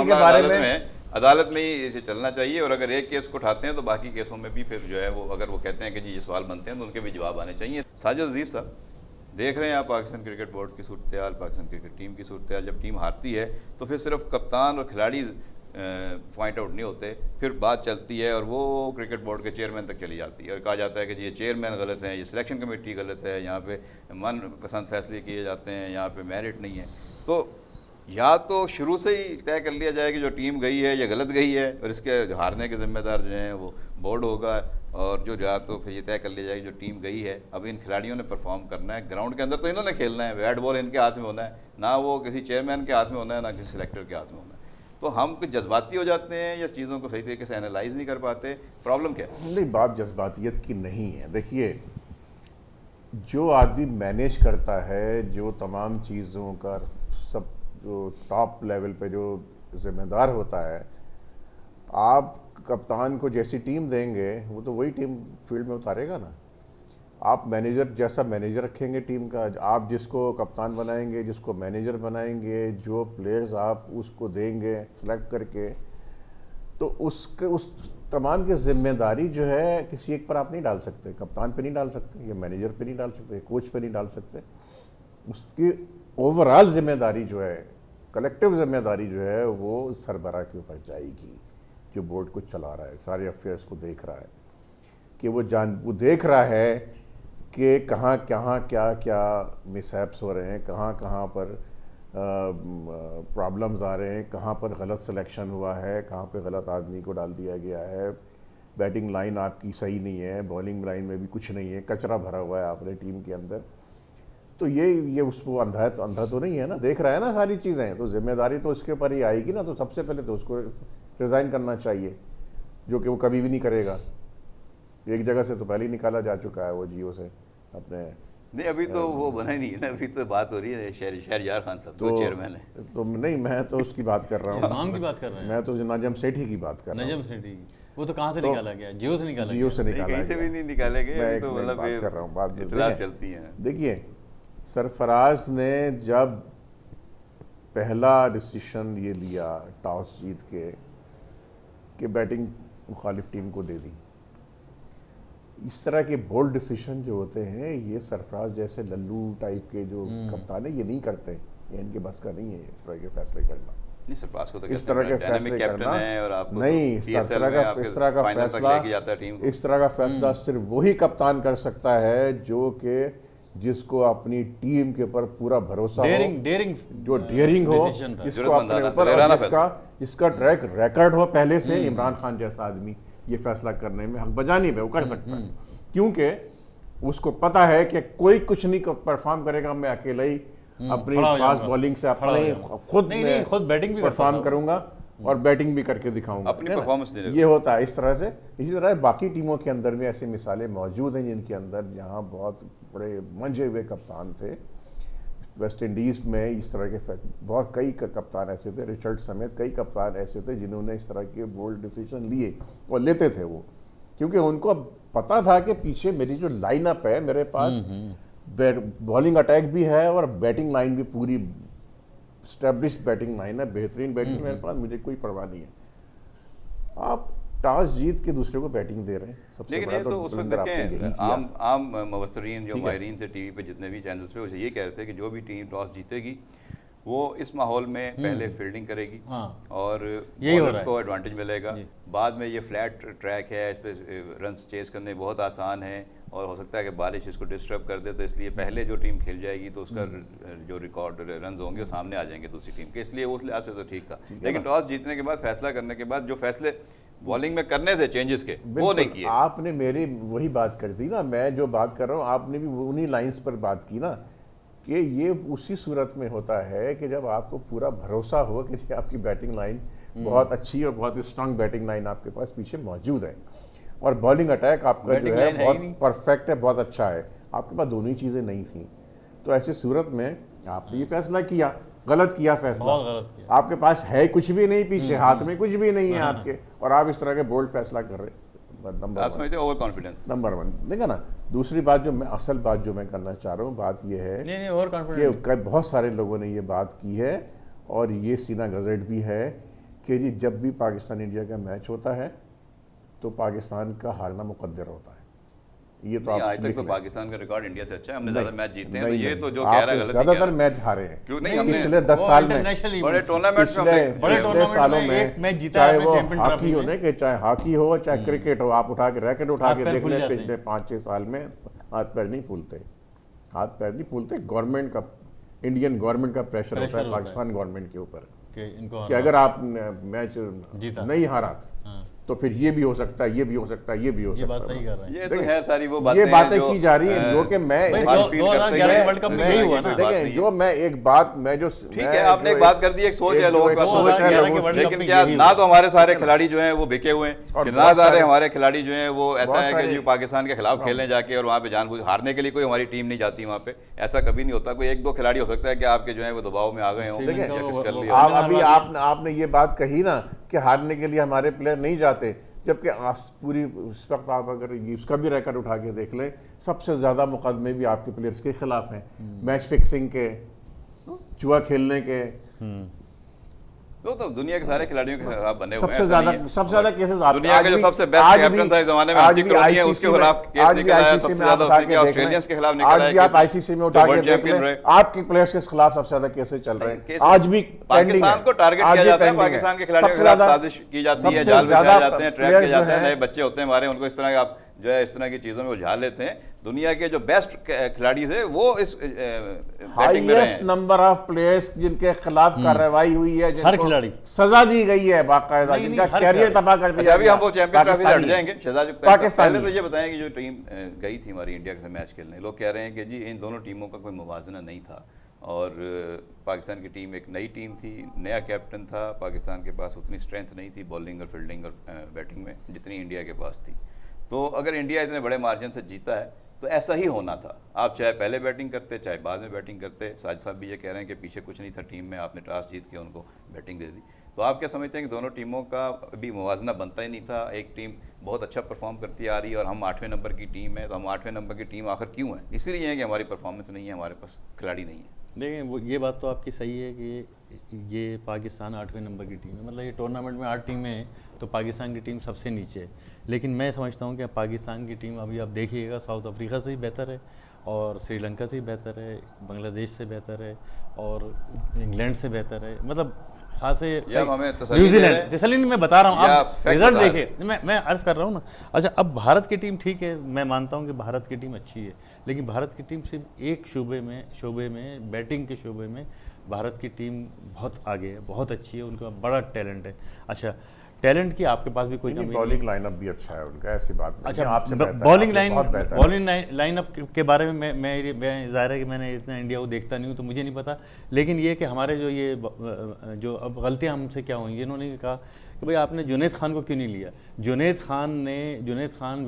बारे में अदालत में ही इसे चलना चाहिए, और अगर एक केस को उठाते हैं तो बाकी केसों में भी फिर जो है वो अगर वो कहते हैं कि जी ये सवाल बनते हैं तो उनके भी जवाब आने चाहिए। साजिद अजीज साहब, देख रहे हैं आप पाकिस्तान क्रिकेट बोर्ड की सूरत हाल, पाकिस्तान क्रिकेट टीम की सूरत हाल। जब टीम हारती है तो फिर सिर्फ कप्तान और खिलाड़ी पॉइंट आउट नहीं होते, फिर बात चलती है और वो क्रिकेट बोर्ड के चेयरमैन तक चली जाती है और कहा जाता है कि ये चेयरमैन गलत है, ये सिलेक्शन कमेटी गलत है, यहाँ पे मनपसंद फैसले किए जाते हैं, यहाँ पे मेरिट नहीं है। तो या तो शुरू से ही तय कर लिया जाए कि जो टीम गई है ये गलत गई है और इसके हारने के ज़िम्मेदार जो हैं वो बोर्ड होगा, और जो या तो फिर ये तय कर लिया जाए कि जो टीम गई है अब इन खिलाड़ियों ने परफॉर्म करना है, ग्राउंड के अंदर तो इन्होंने खेलना है, बैट बॉल इनके हाथ में होना है, ना वो किसी चेयरमैन के हाथ में होना है, ना किसी सिलेक्टर के हाथ में होना है। तो हम कुछ जज्बाती हो जाते हैं या चीज़ों को सही तरीके से एनालाइज नहीं कर पाते, प्रॉब्लम क्या है? नहीं, बात जज्बातियत की नहीं है। देखिए, जो आदमी मैनेज करता है, जो तमाम चीज़ों का सब जो टॉप लेवल पे जो जिम्मेदार होता है, आप कप्तान को जैसी टीम देंगे वो तो वही टीम फील्ड में उतारेगा ना। आप मैनेजर जैसा मैनेजर रखेंगे टीम का, आप जिसको कप्तान बनाएंगे, जिसको मैनेजर बनाएंगे, जो प्लेयर्स आप उसको देंगे सेलेक्ट करके, तो उसके उस तमाम की जिम्मेदारी जो है किसी एक पर आप नहीं डाल सकते। कप्तान पे नहीं डाल सकते, या मैनेजर पे नहीं डाल सकते, कोच पे नहीं डाल सकते। उसकी ओवरऑल जिम्मेदारी जो है, कलेक्टिव जिम्मेदारी जो है, वो सरबराह के ऊपर जाएगी जो बोर्ड को चला रहा है, सारे अफेयर्स को देख रहा है, कि वो देख रहा है कि कहाँ कहाँ क्या क्या मिसहैप्स हो रहे हैं, कहाँ कहाँ पर प्रॉब्लम्स आ रहे हैं, कहाँ पर गलत सिलेक्शन हुआ है, कहाँ पे गलत आदमी को डाल दिया गया है, बैटिंग लाइन आपकी सही नहीं है, बॉलिंग लाइन में भी कुछ नहीं है, कचरा भरा हुआ है आपने टीम के अंदर। तो ये उसको अंधा तो नहीं है ना, देख रहा है ना सारी चीज़ें, तो जिम्मेदारी तो उसके ऊपर ही आएगी ना। तो सबसे पहले तो उसको रिज़ाइन करना चाहिए, जो कि वो कभी भी नहीं करेगा। एक जगह से तो पहले ही निकाला जा चुका है वो जियो से अपने। नहीं, अभी तो वो बना ही नहीं है ना, अभी तो बात हो रही है शहरयार खान साहब जो चेयरमैन है। तो नहीं, मैं तो उसकी बात कर रहा हूँ, नाम की बात कर रहे हैं, मैं तो नजम सेठी की बात कर रहा हूँ। नजम सेठी, वो तो कहाँ से निकाला गया? जियो से निकाला जियो से निकाला कहीं से भी नहीं निकाले गए, मैं अभी तो मतलब बात कर रहा हूँ, बात इत्तला चलती हैं। देखिए, सरफराज ने जब पहला डिसीजन ये लिया टॉस जीत के कि बैटिंग मुखालिफ टीम को दे दी, इस तरह के बोल्ड डिसीजन जो होते हैं, ये सरफराज जैसे लल्लू टाइप के जो कप्तान है ये नहीं करते, ये इनके बस का नहीं है इस तरह के फैसले करना। नहीं, सरफराज को तो इस तरह के फैसले करना है और आपको नहीं, इस तरह का फैसला सिर्फ वही कप्तान कर सकता है जो कि जिसको अपनी टीम के ऊपर पूरा भरोसा हो, जो डेयरिंग हो, जिसको अपने ऊपर जिसका ट्रैक रिकॉर्ड हो पहले से। इमरान खान जैसा आदमी ये फैसला करने में हक बजानी में वो कर सकता है, क्योंकि उसको पता है कि कोई कुछ नहीं परफॉर्म करेगा, मैं अकेला ही अपनी फास्ट बॉलिंग से अपने खुद बैटिंग भी परफॉर्म करूंगा और बैटिंग भी करके दिखाऊंगा, अपनी परफॉर्मेंस ये होता है इस तरह से। इसी तरह बाकी टीमों के अंदर भी ऐसी मिसालें मौजूद हैं जिनके अंदर जहां बहुत बड़े मंझे हुए कप्तान थे। वेस्ट इंडीज़ में इस तरह के बहुत कई कप्तान ऐसे थे, रिचर्ड समेत कई कप्तान ऐसे थे जिन्होंने इस तरह के बोल्ड डिसीजन लिए और लेते थे वो, क्योंकि उनको पता था कि पीछे मेरी जो लाइनअप है, मेरे पास बॉलिंग अटैक भी है और बैटिंग लाइन भी पूरी स्टैब्लिश बैटिंग लाइन है, बेहतरीन बैटिंग मेरे पास, मुझे कोई परवाह नहीं है। आप टॉस जीत के दूसरे को बैटिंग दे रहे हैं, सबसे लेकिन ये तो उस वक्त देखें आम मुबसरीन जो माहिरीन थे टीवी पे, जितने भी चैनल्स पे, वो ये कह रहे थे कि जो भी टीम टॉस जीतेगी वो इस माहौल में पहले फील्डिंग करेगी और बॉलर्स को एडवांटेज मिलेगा। बाद में ये फ्लैट ट्रैक है, इस पर रन्स चेस करने बहुत आसान है और हो सकता है कि बारिश इसको डिस्टर्ब कर दे, तो इसलिए पहले जो टीम खेल जाएगी तो उसका जो रिकॉर्ड रन्स होंगे वो सामने आ जाएंगे दूसरी टीम के, इसलिए उस लिहाज से तो ठीक था। लेकिन टॉस जीतने के बाद, फैसला करने के बाद जो फैसले बॉलिंग में करने थे चेंजेस के, वो नहीं किए। आपने मेरी वही बात कर दी ना, मैं जो बात कर रहा हूँ आपने भी उन्हीं लाइंस पर बात की ना, कि ये उसी सूरत में होता है कि जब आपको पूरा भरोसा हो कि आपकी बैटिंग लाइन बहुत अच्छी और बहुत स्ट्रांग बैटिंग लाइन आपके पास पीछे मौजूद है और बॉलिंग अटैक आपका जो है बहुत परफेक्ट है, बहुत अच्छा है, आपके पास दोनों ही चीज़ें नहीं थी। तो ऐसी सूरत में आपने ये फैसला किया, गलत किया फैसला, आपके पास है कुछ भी नहीं पीछे, हाथ में कुछ भी नहीं है आपके, और आप इस तरह के बोल्ड फैसला कर रहे हैं। ओवर कॉन्फिडेंस नंबर 1, देखा ना। दूसरी बात जो मैं असल बात जो मैं करना चाह रहा हूँ, बात ये है कि बहुत सारे लोगों ने ये बात की है और ये सीना गज़ट भी है कि जी जब भी पाकिस्तान इंडिया का मैच होता है तो पाकिस्तान का हारना मुकद्दर होता है। ये तो नहीं, आप आज तक लिख तो लें। पाकिस्तान का रिकॉर्ड इंडिया से अच्छा है, हमने नहीं, ज़्यादा मैच जीते हैं, तो नहीं, ये नहीं, तो जो कह रहा है आप गलत ही कह ज़्यादातर रहा है। मैच हारे हैं। क्यों नहीं, हमने पिछले 10 वो साल में internationally बड़े भी- टूर्नामेंट्स में पिछले हमने बड़े पिछले टूर्नामेंट सालों में में एक मैच जीता है चाहे आपने वो चैंपियन हॉकी ट्रॉफी हो में। ना, कि चाहे हॉकी हो चाहे क्रिकेट हो, आप उठा के रैकेट उठा हाथ के पैर देख फूल लें जाते पिछले 5-6 साल में हाथ पैर नहीं फूलते, हाथ पैर नहीं फूलते। गवर्नमेंट का, इंडियन गवर्नमेंट का प्रेशर होता है पाकिस्तान गवर्नमेंट के ऊपर कि इनको कि अगर आप मैच जीता। नहीं हारा हाँ। तो फिर ये भी हो सकता है, ये भी हो सकता है, ये भी हो ये सकता बात है। सही कर रहे हैं। ये तो है सारी वो ये बातें बातें जो, की जा रही हैं जो कि मैं भाई, मुखालिफिन 2011 करते हैं, वर्ल्ड कप में इस यही तरह हुआ की ना। कोई बात देखें, नहीं है। जो मैं एक बात मैं जो ठीक है, आपने एक बात कर दी, एक सोच है लोगों का, सोच है 2011 लोगों के की। वर्ल्ड कप लेकिन में क्या यही ना हुआ। तो हमारे सारे खिलाड़ी जो हैं वो बिके हुए हैं, और कि ना बहुत सारे सारे- हमारे खिलाड़ी जो हैं वो ऐसा बहुत है कि सारे- जो पाकिस्तान के खिलाफ खेलने जाके और वहाँ पे जानबूझ हारने के लिए कोई हमारी टीम नहीं जाती वहाँ पे, ऐसा कभी नहीं होता। कोई एक दो खिलाड़ी हो सकता है कि आपके जो है वो दबाव में आ गए हों देखिए, या कुछ कर वो- लिया आप हो। अभी आपने ये बात कही ना कि हारने के लिए हमारे प्लेयर नहीं जाते, जबकि पूरी इस वक्त आप अगर इसका भी रिकॉर्ड उठा के देख लें, सबसे ज़्यादा मुकदमे भी आपके प्लेयर्स के खिलाफ हैं, मैच फिक्सिंग के, जुआ खेलने के। तो दुनिया के सारे खिलाड़ियों के खिलाफ बने हुए हैं, सबसे ऐसा ज्यादा नहीं है। सबसे ज्यादा केसेस दुनिया का जो सबसे बेस्ट कैप्टन था इस जमाने में हंसी करोनी है, उसके खिलाफ केस निकला है, सबसे ज्यादा उसने किया ऑस्ट्रेलियंस के खिलाफ निकला है, आज भी आप आईसीसी में उठा के देख लें, आपके प्लेयर्स के खिलाफ सबसे ज्यादा केसेस चल रहे हैं आज भी। पाकिस्तान को टारगेट किया जाता है, पाकिस्तान के खिलाड़ियों के खिलाफ साजिश की जाती है, जाल बिछाए जाते हैं, ट्रैप किए जाते हैं, नए बच्चे होते हैं हमारे, उनको इस तरह आप जो है इस तरह की चीजों में उलझा लेते हैं। दुनिया के जो बेस्ट खिलाड़ी थे वो इस बैटिंग में रहे हाईएस्ट हैं। नंबर ऑफ प्लेयर्स जिनके खिलाफ कार्रवाई हुई है, हर खिलाड़ी। सजा दी गई है बाकायदा, नहीं, जिनका हर कैरियर खिलाड़ी। तबाह कर अच्छा, दिया अभी हम वो चैंपियंस ट्रॉफी से हट पाकिस्तानी। जाएंगे। शहजाद अख्तर साहब, पाकिस्तानी। पहले तो ये बताएं कि जो टीम गई थी हमारी इंडिया से मैच खेलने, लोग कह रहे हैं कि जी इन दोनों टीमों का कोई मुवाजना नहीं था और पाकिस्तान की टीम एक नई टीम थी, नया कैप्टन था, पाकिस्तान के पास उतनी स्ट्रेंथ नहीं थी बॉलिंग और फील्डिंग और बैटिंग में जितनी इंडिया के पास थी। तो अगर इंडिया इतने बड़े मार्जिन से जीता है तो ऐसा ही होना था, आप चाहे पहले बैटिंग करते चाहे बाद में बैटिंग करते। साजिद साहब भी ये कह रहे हैं कि पीछे कुछ नहीं था टीम में, आपने टॉस जीत के उनको बैटिंग दे दी। तो आप क्या समझते हैं कि दोनों टीमों का अभी मुवाजना बनता ही नहीं था? एक टीम बहुत अच्छा परफॉर्म करती आ रही है और हम 8वें नंबर की टीम है, तो हम 8वें नंबर की टीम आखिर क्यों है? इसीलिए है कि हमारी परफॉर्मेंस नहीं है, हमारे पास खिलाड़ी नहीं है। देखिए, वो ये बात तो आपकी सही है कि ये पाकिस्तान 8वें नंबर की टीम है, मतलब ये टूर्नामेंट में 8 टीमें हैं तो पाकिस्तान की टीम सबसे नीचे है। लेकिन मैं समझता हूँ कि पाकिस्तान की टीम अभी आप देखिएगा साउथ अफ्रीका से ही बेहतर है और श्रीलंका से ही बेहतर है, बांग्लादेश से बेहतर है और इंग्लैंड से बेहतर है, मतलब खासे हमें तसल्ली दे रहे हैं। न्यूजीलैंड तसल्ली नहीं, मैं बता रहा हूँ, या आप fact रिजल्ट बता रहे देखिए, मैं अर्ज कर रहा हूँ ना। अच्छा, अब भारत की टीम ठीक है, मैं मानता हूँ कि भारत की टीम अच्छी है, लेकिन भारत की टीम सिर्फ एक शोबे में बैटिंग के शोबे में भारत की टीम बहुत आगे है, बहुत अच्छी है, उनका बड़ा टैलेंट है। अच्छा, टैलेंट की आपके पास भी कोई कमी नहीं। बॉलिंग लाइनअप भी अच्छा है उनका, ऐसी बात नहीं। अच्छा, आपसे बेहतर है, बॉलिंग आपसे बहुत बेहतर है। बॉलिंग लाइनअप के बारे में मैं ज़ाहिर है कि मैंने इतना इंडिया को देखता नहीं हूँ तो मुझे नहीं पता। लेकिन ये कि हमारे जो अब गलतियाँ हमसे क्या हुई, इन्होंने कहा कि भाई आपने जुनैद खान को क्यों नहीं लिया। जुनैद खान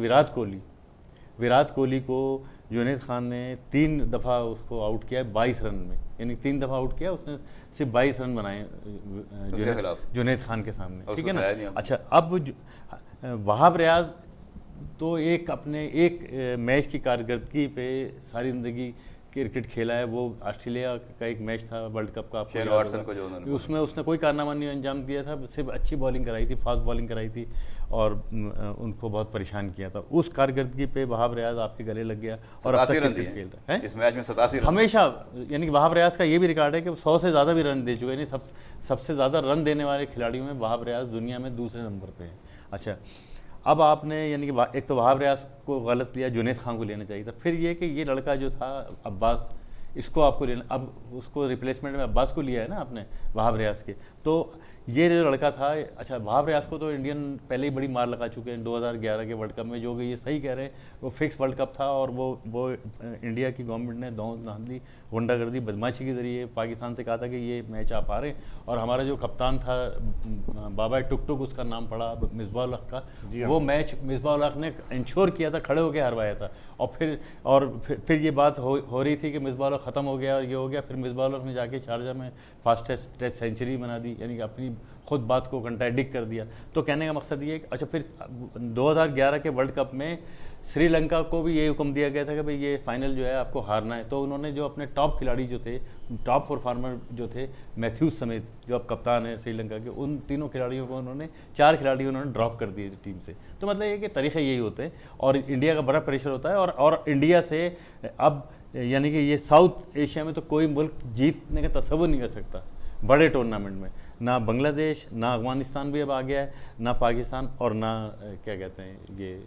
विराट कोहली को जुनैद खान ने 3 दफ़ा उसको आउट किया है 22 रन में, यानी 3 दफ़ा आउट किया, उसने सिर्फ 22 रन बनाए जुनैद खान के सामने, ठीक है ना। अच्छा, अब वहाब रियाज तो एक मैच की कारकर्दगी पे सारी ज़िंदगी क्रिकेट खेला है। वो ऑस्ट्रेलिया का एक मैच था वर्ल्ड कप का, शेन वॉटसन को जो उन्होंने उसमें उसने कोई कारनामा नहीं अंजाम दिया था, सिर्फ अच्छी बॉलिंग कराई थी, फास्ट बॉलिंग कराई थी और उनको बहुत परेशान किया था। उस कारकर्दगी पे वहाब रियाज आपके गले लग गया और अब तक क्रिकेट खेल रहा है। इस मैच में 87 रन हमेशा, यानी कि वहाब रियाज का ये भी रिकॉर्ड है कि 100 से ज़्यादा भी रन दे चुके हैं, यानी सबसे ज़्यादा रन देने वाले खिलाड़ियों में वहाब रियाज दुनिया में दूसरे नंबर पर है। अच्छा, अब आपने यानी कि एक तो वहाब रियाज को गलत लिया, जुनैद खान को लेना चाहिए था। फिर ये कि ये लड़का जो था अब्बास, इसको आपको लेना, अब उसको रिप्लेसमेंट में अब्बास को लिया है ना आपने वहाब रियाज के। तो ये जो लड़का था, अच्छा वहाब रियाज को तो इंडियन पहले ही बड़ी मार लगा चुके हैं 2011 के वर्ल्ड कप में, जो कि ये सही कह रहे हैं, वो फिक्स वर्ल्ड कप था और वो इंडिया की गवर्नमेंट ने धांधली गुंडागर्दी बदमाशी के जरिए पाकिस्तान से कहा था कि ये मैच आप हारें। और हमारा जो कप्तान था बाबा टुक उसका नाम पड़ा मिसबाह हक का, वो मैच मिसबाह हक ने इंश्योर किया था, खड़े होकर हरवाया था। और फिर ये बात हो रही थी कि मिसबाह हक ख़त्म हो गया और ये हो गया, फिर मिसबाह हक ने जाके शारजा में फास्टेस्ट टेस्ट सेंचुरी बना दी, यानी कि अपनी खुद बात को कंट्राडिक्ट कर दिया। तो कहने का मकसद ये है कि अच्छा, फिर 2011 के वर्ल्ड कप में श्रीलंका को भी ये हुक्म दिया गया था कि भाई ये फाइनल जो है आपको हारना है, तो उन्होंने जो अपने टॉप खिलाड़ी जो थे, टॉप परफॉर्मर जो थे, मैथ्यूज समेत जो अब कप्तान है श्रीलंका के, उन तीनों खिलाड़ियों को उन्होंने 4 खिलाड़ी उन्होंने ड्रॉप कर दिए टीम से। तो मतलब ये कि तरीक़े यही होते हैं और इंडिया का बड़ा प्रेशर होता है और इंडिया से अब यानी कि ये साउथ एशिया में तो कोई मुल्क जीतने का तसव्वुर नहीं कर सकता बड़े टूर्नामेंट में, ना बांग्लादेश, ना अफगानिस्तान भी अब आ गया है, ना पाकिस्तान और ना क्या कहते हैं ये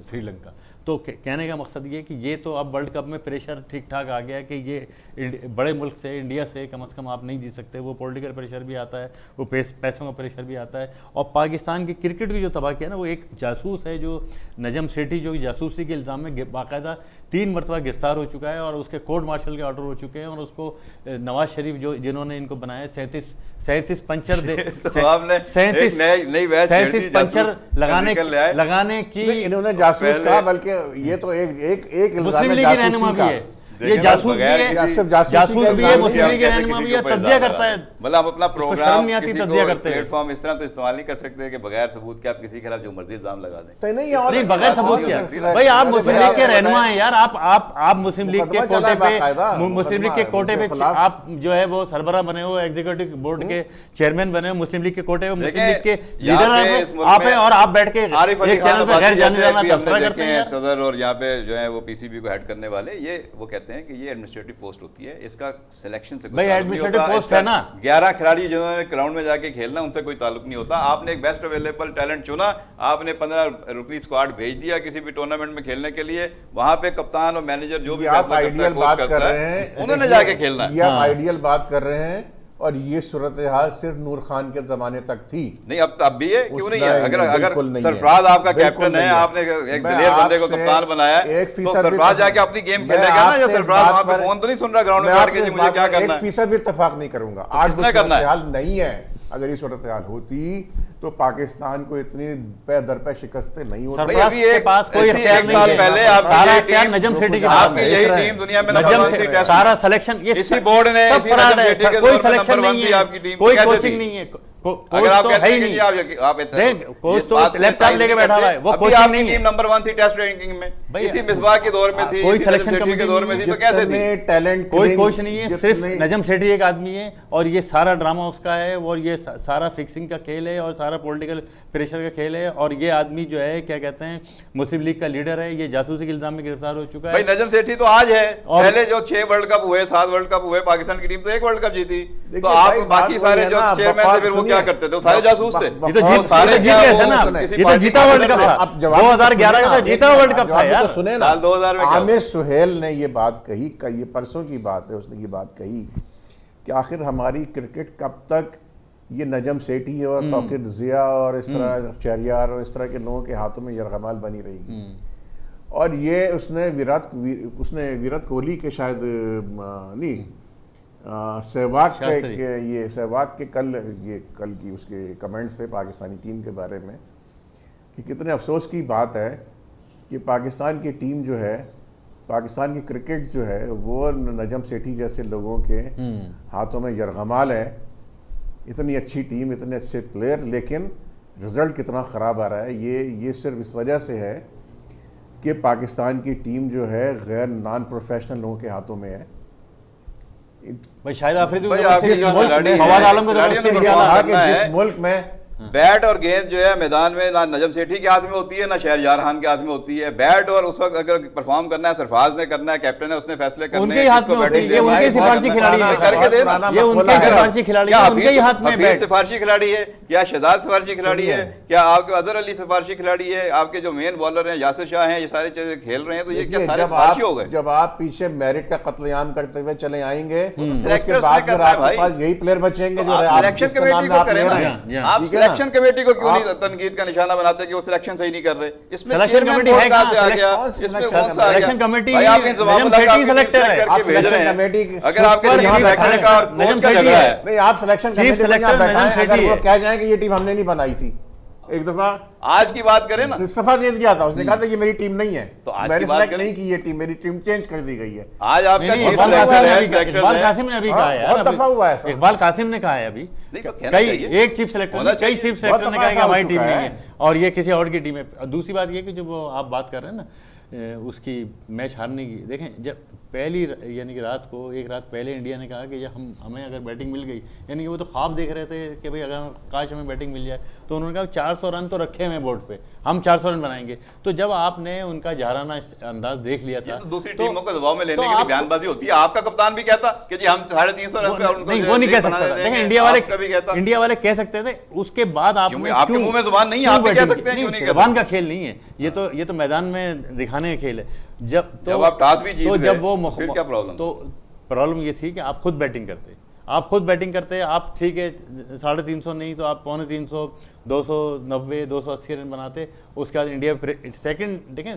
श्रीलंका। तो कहने का मकसद ये कि ये तो अब वर्ल्ड कप में प्रेशर ठीक ठाक आ गया है कि ये बड़े मुल्क से, इंडिया से कम से कम आप नहीं जीत सकते। वो पॉलिटिकल प्रेशर भी आता है, वो पैसों का प्रेशर भी आता है। और पाकिस्तान की क्रिकेट की जो तबाह किया ना, वो एक जासूस है जो नजम सेठी, जो जासूसी के इल्ज़ाम में बाकायदा 3 मरतबा गिरफ्तार हो चुका है और उसके कोर्ट मार्शल के ऑर्डर हो चुके हैं। और उसको नवाज शरीफ जो जिन्होंने इनको बनाया 37 पंचर दे तो आपने 37 पंचर लगाने की इन्होंने जासूस कहा, बल्कि ये तो एक मुस्लिम लीग की रहनुमा भी है, ये जासूस भी है, जासूस भी है, मुस्लिम लीग की रहनुमा भी है, तज्जिया करता है। मतलब हम अपना प्रोग्राम प्लेटफॉर्म इस तरह तो इस्तेमाल नहीं कर सकते कि बगैर सबूत के आप किसी के खिलाफ जो मर्जी इल्जाम लगा दें। नहीं, बगैर सबूत के भाई आप मुस्लिम लीग के रहनुमा हैं यार, आप मुस्लिम लीग के कोटे पे, मुस्लिम लीग के कोटे पे आप जो है वो सरबराह बने हो, एग्जीक्यूटिव बोर्ड के चेयरमैन बने हो, मुस्लिम लीग के कोटे पे मुस्लिम लीग के लीडर आप हैं और आप बैठ के एक चैनल पे गैर जाने जाना तबसरा करते हैं। सदर और यहाँ पे जो है वो पीसीबी को हेड करने वाले, ये वो कहते हैं कि ये एडमिनिस्ट्रेटिव पोस्ट होती है, इसका सिलेक्शन से भाई एडमिनिस्ट्रेटिव पोस्ट है ना। 11 खिलाड़ी जिन्होंने ग्राउंड में जाके खेलना, उनसे कोई ताल्लुक नहीं होता। आपने एक बेस्ट अवेलेबल टैलेंट चुना, आपने 15 रुकनी स्क्वाड भेज दिया किसी भी टूर्नामेंट में खेलने के लिए, वहां पे कप्तान और मैनेजर जो भी आप आइडियल बात कर रहे हैं, उन्होंने जाके खेलना है। आप आइडियल बात कर रहे हैं और ये सूरत हाल सिर्फ नूर खान के जमाने तक थी। नहीं, अब भी है, क्यों नहीं है? अगर सरफराज आपका कैप्टन है, आपने एक दिलेर बंदे को कप्तान बनाया है, तो सरफराज जाके अपनी गेम खेलेगा ना, या सरफराज वहां पे फोन तो नहीं सुन रहा ग्राउंड में बैठ के मुझे क्या करना है? 1% भी इत्तेफाक नहीं करूंगा। आज करना है हाल नहीं है, अगर ये सूरत हाल होती तो पाकिस्तान को इतनी दर पे शिकस्तें नहीं होती। अभी एक साल पहले आपकी नजम सेठी की यही टीम दुनिया में नंबर 1 थी टेस्ट, सारा सिलेक्शन इसी बोर्ड ने इसी नजम सेठी के दौर में नंबर 1 थी आपकी टीम, कोई कोचिंग नहीं है। अगर आप कहते हैं कि आप कोच तो लैपटॉप लेके बैठा हुआ है, वो कोचिंग नहीं है। टीम नंबर 1 थी टेस्ट रैंकिंग में, इसी मिसबाह के दौर में थी, कोई सिलेक्शन कमेटी के दौर में थी, तो कैसे थी? टैलेंट कोई कोच नहीं है, सिर्फ नजम सेठी एक आदमी है और ये सारा ड्रामा उसका है और ये सारा फिक्सिंग का खेल है और सारा पॉलिटिकल प्रेशर का खेल है। और ये आदमी जो है क्या कहते हैं मुस्लिम लीग का लीडर है, ये जासूसी के इल्जाम में गिरफ्तार हो चुका है। भाई नजम सेठी तो आज है, पहले जो 6 वर्ल्ड कप हुए, 7 वर्ल्ड कप हुए, पाकिस्तान की टीम तो 1 वर्ल्ड कप जीती। तो आप बाकी सारे जो चेयरमैन थे फिर वो क्या करते थे? सारे जासूस थे। ये तो सारे जीत गए थे ना, ये तो जीता वर्ल्ड कप था 2011 का, तो जीता वर्ल्ड कप था यार। सुने ना, साल 2000 में आमिर सुहेल ने ये बात कही, ये परसों की बात है, उसने ये बात कही कि आखिर हमारी क्रिकेट कब तक ये नजम सेठी और तौकीर जिया और इस तरह शहरियार और इस तरह के लोगों के हाथों में यरगमाल बनी रहेगी। और ये उसने विराट कोहली के शायद नहीं सहवाग के कल की उसके कमेंट्स थे पाकिस्तानी टीम के बारे में कि कितने अफसोस की बात है कि पाकिस्तान की टीम जो है, पाकिस्तान की क्रिकेट जो है वो नजम सेठी जैसे लोगों के हाथों में यरगमाल है। इतनी अच्छी टीम, इतने अच्छे प्लेयर, लेकिन रिज़ल्ट कितना ख़राब आ रहा है। ये सिर्फ इस वजह से है कि पाकिस्तान की टीम जो है गैर नॉन प्रोफेशनल लोगों के हाथों में है। भाई शायद आफरीदी फवाद आलम जिस मुल्क में बैट और गेंद जो है मैदान में ना नजम सेठी के हाथ में होती है ना शहरयार खान के हाथ में होती है। बैट और उस वक्त अगर परफॉर्म करना है सरफराज ने करना है, कैप्टन है, उसने फैसले करने हैं, किसको बैटिंग देना है, उनके सिफारिशी खिलाड़ी है, करके देना। ये उनके सिफारिशी खिलाड़ी है, उनके ही हाथ में बैट। सिफारिशी खिलाड़ी है क्या शहजाद सिफारिशी खिलाड़ी है, क्या आपके अजहर अली सिफारिशी खिलाड़ी है, आपके जो मेन बॉलर हैं यासिर शाह हैं, ये सारी चीजें खेल रहे हैं, तो ये क्या सारे सिफारिशी हो गए? जब आप पीछे मेरिट का कत्लेआम करते हुए चले आएंगे, उसके बाद आपके पास यही प्लेयर बचेंगे जो सिलेक्शन कमेटी को करें ना। आप सिलेक्शन कमेटी को क्यों नहीं तनकीद का निशाना बनाते कि वो सिलेक्शन सही नहीं कर रहे? इसमें सिलेक्शन कमेटी है कहां से आ गया? इसमें कौन सा आ गया? सिलेक्शन कमेटी भाई आप इंतजामुल्लाह का सेलेक्टर है, करके भेज रहे हैं। अगर आपके सिलेक्शन का और कोच का झगड़ा है, नहीं आप सिलेक्शन कमेटी में बैठाएं, अगर वो कह जाएं कि ये टीम हमने नहीं बनाई थी। एक दफा आज की बात करें ना, इस्तीफा दे दिया था, उसने कहा था ये मेरी टीम नहीं है, तो आज मैंने की बात सेलेक्ट करें। नहीं की ये टीम, मेरी टीम चेंज कर दी गई है। आज आपका नहीं, चीफ इकबाल सेलेक्टर है, कासिम ने सेलेक्टर इकबाल है। कासिम ने अभी हाँ, कहा है बहुत यार, दफा हुआ है ऐसा। इकबाल कासिम ने कहा है अभी, नहीं, तो कहना कई चाहिए। एक चीफ सेलेक्टर होना ने, कई चाहिए। चीफ सेलेक्टर ने बहुत कहा कि दफा हमारी हो टीम चुका नहीं है। है और ये किसी और की टीम है। और दूसरी बात ये कि जब आप बात कर रहे हैं ना उसकी मैच हारने की, देखें जब पहली यानी कि रात को, एक रात पहले इंडिया ने कहा कि जब हमें अगर बैटिंग मिल गई, यानी कि वो तो ख्वाब देख रहे थे कि भाई अगर काश हमें बैटिंग मिल जाए, तो उन्होंने कहा 400 रन तो रखे हैं बोर्ड पे, हम 400 रन बनाएंगे। तो जब आपने उनका जहाराना अंदाज देख लिया था, ये तो दूसरी टीमों को दबाव में लेने तो के लिए आप- बयानबाजी होती है। आपका कप्तान भी कहता कि जी हम 350 रन पे उनको नहीं, जो वो है नहीं कह बना सकता था। देंगे। देखें इंडिया वाले कह सकते थे, उसके बाद आप क्योंकि आपके मुंह में जुबान नहीं है, आप भी कह सकते हैं, क्यों नहीं कह जुबान सकते? का खेल नहीं है ये तो मैदान में दिखाने का खेल है। जब आप टॉस भी जीत तो गए, जब वो फिर क्या प्रॉब्लम? तो प्रॉब्लम ये थी कि आप खुद बैटिंग करते, आप ठीक है 350 नहीं तो आप 250, 290, 280 रन बनाते। उसके बाद इंडिया सेकंड, देखें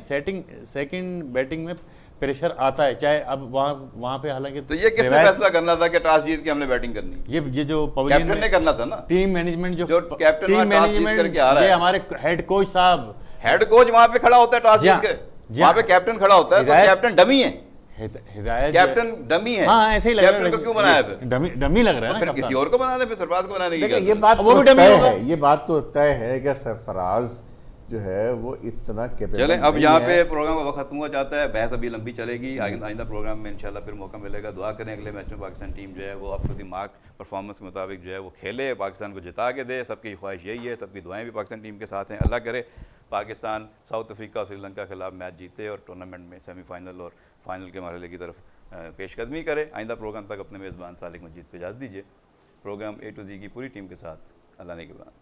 सेकंड बैटिंग में प्रेशर आता है, चाहे अब वहाँ पे हालांकि तो ये किसने फैसला करना था कि टॉस जीत के हमने बैटिंग करनी? ये जो पवेलियन कैप्टन ने करना था ना। टीम मैनेजमेंट जो कैप्टन वहाँ टॉस जीत करके आ रहा है। ये हमारे हेड कोच साहब, हेड कोच वहां पे खड़ा होता है टॉस जी हाँ, जीत के, जी वहां हाँ। पे कैप्टन खड़ा होता है, तो हिदायत- कैप्टन डमी है। हिदायत कैप्टन डमी है। हाँ ऐसे ही लग रहा है। कैप्टन को क्यों बनाया फिर? डमी लग रहा है तो ना फिर किसी कप्तान। और को बना दे, फिर सरफराज को बनाने की देखिए क्या ये जरूरत बात वो भी तो डमी तय होगा। है, ये बात तो तय है कि सरफराज जो है वो इतना है? कैपेबल चलें, अब नहीं यहाँ है। पे प्रोग्राम का वक्त खत्म हुआ चाहता है, बहस अभी लंबी चलेगी, आइंदा प्रोग्राम में इंशाल्लाह फिर मौका मिलेगा। दुआ करें अगले मैच में पाकिस्तान टीम जो है वो up to the mark performance के मुताबिक जो है वो खेले, पाकिस्तान को जिता के दे। सबकी ख्वाहिश यही है, सबकी दुआएं भी पाकिस्तान टीम के साथ हैं। अल्लाह करे पाकिस्तान साउथ अफ्रीका और श्रीलंका के खिलाफ मैच जीते और टूर्नामेंट में सेमीफाइनल और फाइनल के मरहले की तरफ पेशकदमी करे। आइंदा प्रोग्राम तक अपने मेज़बान सालिक मजीद को इजाज़त दीजिए। प्रोग्राम A to Z की पूरी टीम के साथ अल्लाह ने के बाद।